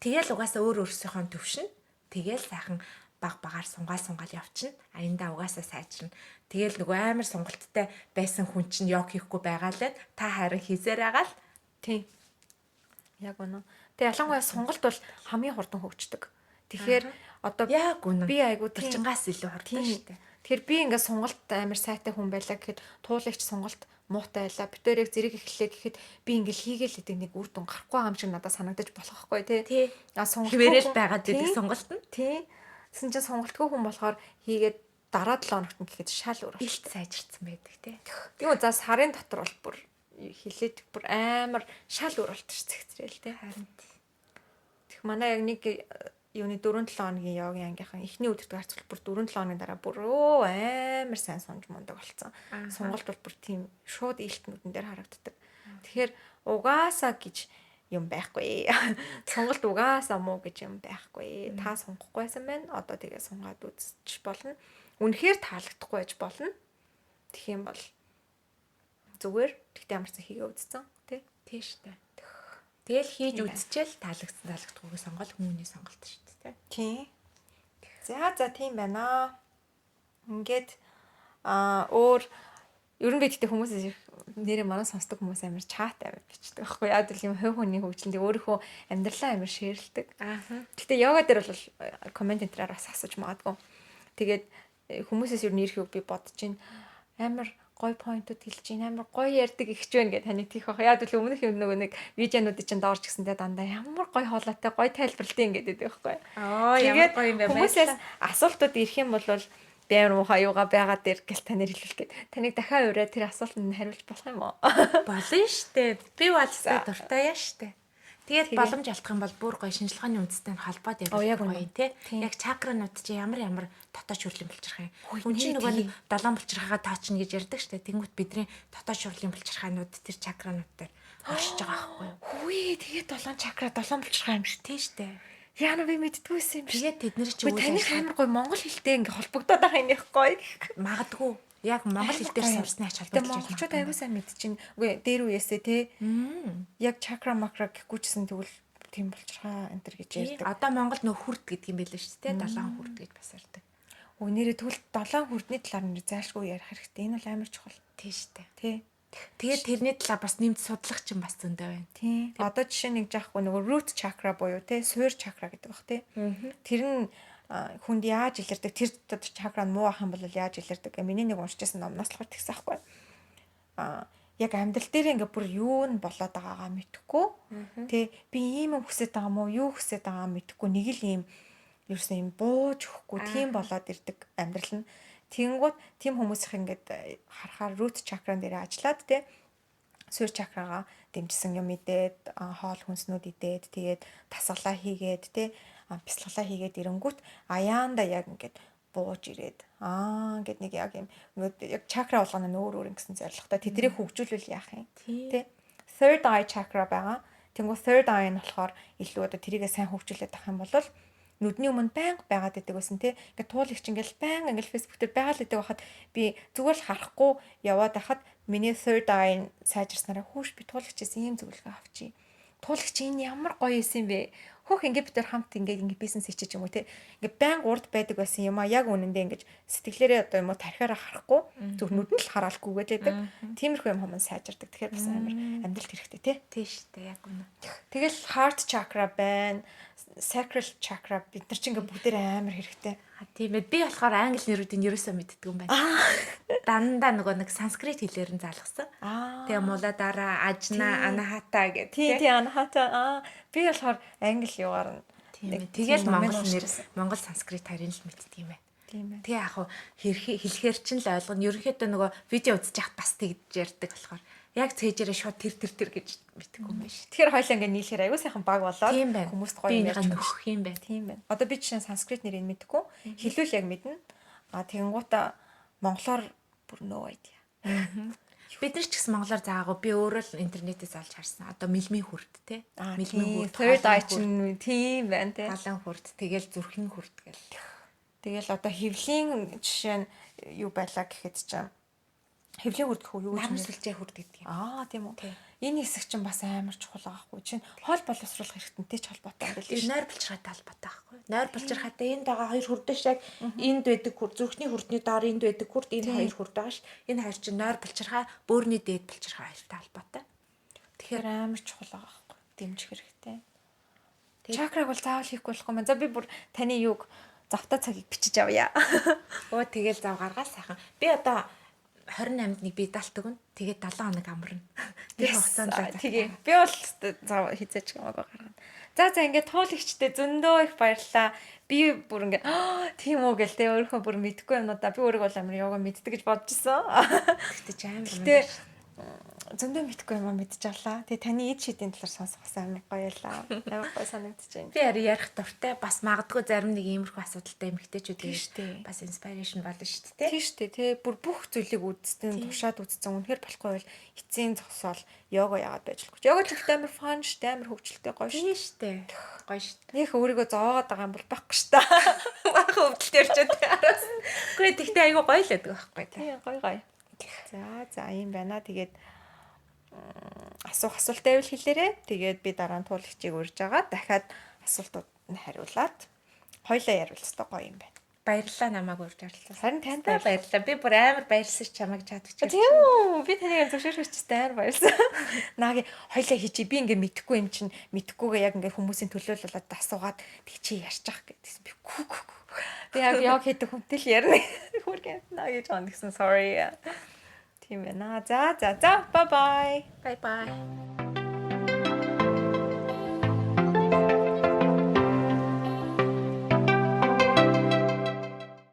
Тэгэл угаасаа өөр өөрсөөхөө төвшин. Тэгэл сайхан багаар сунгаал явчихна. Аяндаа угаасаа сайжирна. Тэгэл нөгөө амар сонголттой байсан хүн чинь йог хийхгүй байгаа л байна. Та харин хийзээр байгаа л. Тийм. Яг үнэ. Тэгээ ялангуяа сонголт бол хамгийн хурдан хөгждөг. Тэгэхээр одоо яг үнэ. Би айгуу булчингаас илүү хурдан шүү дээ. Тэгэхээр би ингээд сонголт амар сайтай хүн байлаа гэхэд туулагч сонголт муутай байлаа. Битээр яг зэрэг эхлэе гэхэд би ингээд хийгээл гэдэг нэг үр дүн гарахгүй юм шиг надад санагдаж болох байхгүй тий. Сонголт хിവэрэл байгаад байдаг сонголт нь. Тий. Тэсэн чинь сонголтгүй хүн болохоор хийгээд дараа 7 хоногт нь гэхэд шал өөр илт сайжирцсан байдаг тий. Тийм үү за сарын дотор бол бүр хилээд бүр амар шал өөр болчих зэгцрээл тий. Харин Тэг манай яг нэг юуны 4-7 хоногийн йогийн ангийнхан эхний өдөртөө харцвал бүр 4-7 хоногийн дараа бүр амар сайн сонж мундаг болцсон. Сонголт бол бүр тийм шууд илтнүүдэн дээр харагддаг. Тэгэхээр угаасаа гэж юм байхгүй. Сонголт угаасаа муу гэж юм байхгүй. Та сонгохгүй байсан байна. Одоо тэгээ сунгаад үзчих болно. Үнэхээр таалагдахгүй байж болно. Тэгэх юм бол зүгээр тэгтээ ямарсан хийгээ үзсэн тий. Тийш үү. Тэгэл хийж үзчихэл таалагдсан таалагдахгүйг сонгол хүмүүний сонголт шүү дээ тий. За тийм байна. Ингээд өөр ер нь би тэгтээ хүмүүсээс нэрээ манай сонсдог хүмүүс амар чат амар бичдэг байхгүй яа гэвэл юм хувь хүний хөгжлөнд өөрийнхөө амьдралаа амар шеэрлдэг. Тэгтээ йога дээр бол коммент энтраар бас асууж магадгүй. Тэгээд хүмүүсээс ер нь ирэх үг би бодож байна. Амар гой поинтууд хэлж чинь амар гой ярьдаг ихч байна гэж таны тийх байх. Яа гэвэл өмнөх юм нөгөө нэг видеонуудыг чинь доорч гисэндээ дандаа ямар гой хоолойтой гой тайлбарлалтын гэдэг байхгүй. Ямар гой юм бэ? Хүмүүсээс асуултууд ирэх юм бол би амар муухай юугаа байгаа дээр гэл танаар хэлүүлэх гээд таныг дахиад ураад тэр асуултанд хариулж болох юм уу? Болно штэ. Би болстой дуртай яа штэ. Тэгээд боломж алдах юм бол бүр гоё шинжилгээний үндэстэй холбоод явах гоё тий. Яг чакранууд чи ямар дотоод шүрлийн булчирхай. Хүн чинь нөгөө нэг 7 булчирхайгаа таачна гэж ярьдаг штэ. Тэнгүүт бидний дотоод шүрлийн булчирхайнууд тэр чакранууд дээр оршиж байгаа байхгүй юу? Хөөе тэгээд 7 чакра 7 булчирхай юм шиг тий штэ. Яна би мэддгүйсэн юм шиг. Тэгээд тэд нар чи таних амар гоё монгол хэлтэй ингээ холбогдоод байгаа юм их гоё. Магадгүй. Яг монгол хэл дээр сурсны ач холбогдол. Монголчууд аягүй сайн мэдчихээн. Үгүй дээр үеэсээ те. Яг чакра макра гэхгүйчсэн тэгвэл тийм болчихаа энэ төр гэж ярьдаг. Одоо Монгол нөх хүрд гэдэг юм байлээ шүү дээ. 7 хүрд гэж бас ярьдаг. Нэрээ тэгвэл 7 хүрдний талаар нэр зайлшгүй ярих хэрэгтэй. Энэ бол амар чухал. Тийм шүү дээ. Тий. Тэгээд тэрний талаар бас нэмж судлах чинь бас зөндөө байна. Тий. Одоо жишээ нэг жаахгүй нөгөө root chakra буюу те суурь чакра гэдэг бах те. Тэр нь хүнд яаж илэрдэг тэр чакра нь муу ах юм бол яаж илэрдэг. Миний нэг уншижсэн номноос л тэгсэн аахгүй. Яг амьдрал дээр ингээ бүр юу нь болоод байгаагаа мэдэхгүй. Тэ би ийм юм хүсэж байгаа мó юу хүсэж байгаа мэдэхгүй. Нэг л ийм ерөөсөө юм бууж өгөхгүй тийм болоод ирдэг амьдрал нь. Тэнгууд тийм хүмүүсийнх ингээд харахаар root chakra дээр ажиллаад те суурь чакрага дэмжсэн юм идээд хоол хүнснүүд идээд тэгээд тасгалаа хийгээд те бясалгалаа хийгээд ирэнгүүт аяанда яг ингээд бууж ирээд гэд нэг яг юм яг чакра болгоно нь өөр ингэсэн зорилготой тэднийг хөгжүүлвэл яах юм те third eye chakra байгаа. Тэнгүү third eye нь болохоор илүү одоо тэрийгээ сайн хөгжүүлээд авах юм бол нүдний өмнө байнга байгаад байдаг байсан тий. Ингээд туулагч ингээл байнга ингээл фэйсбүүк дээр байгаад байдаг байхад би зүгээр л харахгүй яваад байхад миний third eye сайжирснараа хүүш би туулагчээс ийм зөвлөгөө авчи. Туулагч энэ ямар гоё юм бэ? Хөөх ингээд бид төр хамт ингээд бизнес хийчих юм уу тий. Ингээд байнга урд байдаг байсан юм а яг үнэндээ ингээд сэтгэлээрээ одоо юм уу тархиараа харахгүй зөв нүдэнд л хараалгүйгээд байдаг. Тиймэрхүү юм хүмүүс сайжирдаг. Тэгэхээр бас амар амьдралд хэрэгтэй тий. Тийм шүү дээ яг үнэ. Тэгэл heart chakra байна. Sacral chakra бид нар ч ингээ бүгдээр амар хэрэгтэй. Тийм ээ. Би болохоор англи нэрүүдийг ерөөсөө мэддэг юм байна. Дандаа нөгөө нэг санскрит хэлээр нь залгасан. Тэгээ муладара, ажна, анахата гэх тийм анахата. Би болохоор англи югаар нь. Тэгэл Монгол санскрит харин л мэддэг юм байна. Тийм ээ. Тэгээ яг хэлэхээр чинь л ойлгоно. Ерөнхийдөө нөгөө видео үзэж яхад бас тэгж ярьдаг болохоор яг цээжээрээ шууд тэр гэж мэддэг юм байна шүү. Тэгэхээр хоёлаа ингээ нийлэхээр аягүй сайхан баг болоод хүмүүст гоё юм ярьж өгөх юм байна. Тийм байна. Одоо би жишээ санскрит нэрийг мэдгүй. Хэлвэл яг мэднэ. Тэгэнгუута монголоор бүр нөө idea. Бид нар ч гэсэн монголоор заагаагүй би өөрөө л интернетээс олж харсан. Одоо мэлмийн хүрд те. Мэлмийн хүрд. Third eye чинь тийм байна те. Галан хүрд. Тэгэл зүрхэн хүрд гэл. Тэгэл одоо хөвлийн жишээ нь юу байлаа гэхэд чинь хөвлийн хүрд гэх үү юу юм сүлжээ хүрд гэдэг юм. Тийм үү. Энэ хэсэг чинь бас амар чухал байхгүй. Чинь хоол боловсруулах хэрэгтэнтэй ч холбоотой юм байна. Нойр булчирхайтай холбоотой байхгүй. Нойр булчирхайтай энд байгаа хоёр хүрдэж яг энд байдаг хүрд зүрхний хүрдний доор энд байдаг хүрд энэ хоёр хүрд байгаа ш. Энэ хоёр чинь нойр булчирхай, бөөрийн дээд булчирхай хоёртай холбоотой. Тэгэхээр амар чухал байгаа байхгүй. Дэмжих хэрэгтэй. Чакраг бол заавал хийхгүй болохгүй юм. За би бүр таны юуг завтаа цагийг бичиж авъя. Өө тэгэл зав гаргаад сайхан. Би одоо 28-нд нэг би далт өгнө. Тэгээд 7 хоног амарна. Тэр хугацаанд л тэгээ. Би бол зав хизээч хамаагүй гаргана. За ингээд туулагчтай зөндөө их баярлалаа. Би бүр ингээд тийм үү гээл тэ өөрийнхөө бүр мэдгүй юмнуудаа би өөрийгөө бол амар яга мэддэг гэж бодож исэн. тэгтэж амар юм. Гэтэ зөндөө мэдгүй юм мэдж авлаа. Тэгээ таны эд шидийн талаар сонсохоос амар гоё ялаа. Амар гоё санагдчихэв. Би ярих дуртай бас магадгүй зарим нэг иймэрхүү асуудалтай эмэгтэйчүүд бас инспирэшн болно шүү дээ. Тийм шүү дээ. Тэ бүр бүх зүйлийг үзсэн, тушаад үзсэн. Үнэхээр болохгүй бол эцсийн зогсоол йога яагаад байж болохгүй. Йога тэгтээ амар фан шүү дээ. Амар хөвгчлөлтэй гоё шүү. Тийм шүү дээ. Гоё шүү. Нөх өөрийгөө зоогоод байгаа юм бол байхгүй шүү дээ. Баахан хөвгөлтэй явчихад араас. Үгүй тэгтээ айгүй гоё л байдаг байхгүй тий. Тийм гоё. За ийм байна. Тэгээд асуултаа байвал хэлээрээ. Тэгээд би дараа нь туулагчийг урьж байгаа. Дахиад асуултууд нь хариулаад хоёлаа яривал өстой гоё юм байна. Баярлалаа намайг урьж орлоо. Харин танд баярлалаа. Би бүр амар баярлсан чамайг чадчих. Тийм үү. Би таныг зөвшөөрөхчтэй амар баярлсан. Наагийн хоёлаа хийчи би ингээ мэдхгүй юм чинь мэдхгүйгээ яг ингээ хүмүүсийн төлөөлөлөд асуугаад тэг чи ярьж ах гэдгийгсэн би гүү. Би яг хийдэг хүнтэй л ярина. Хүргэн наагийн жоон гэсэн sorry. Тийм ээ. За. Bye bye. Bye bye.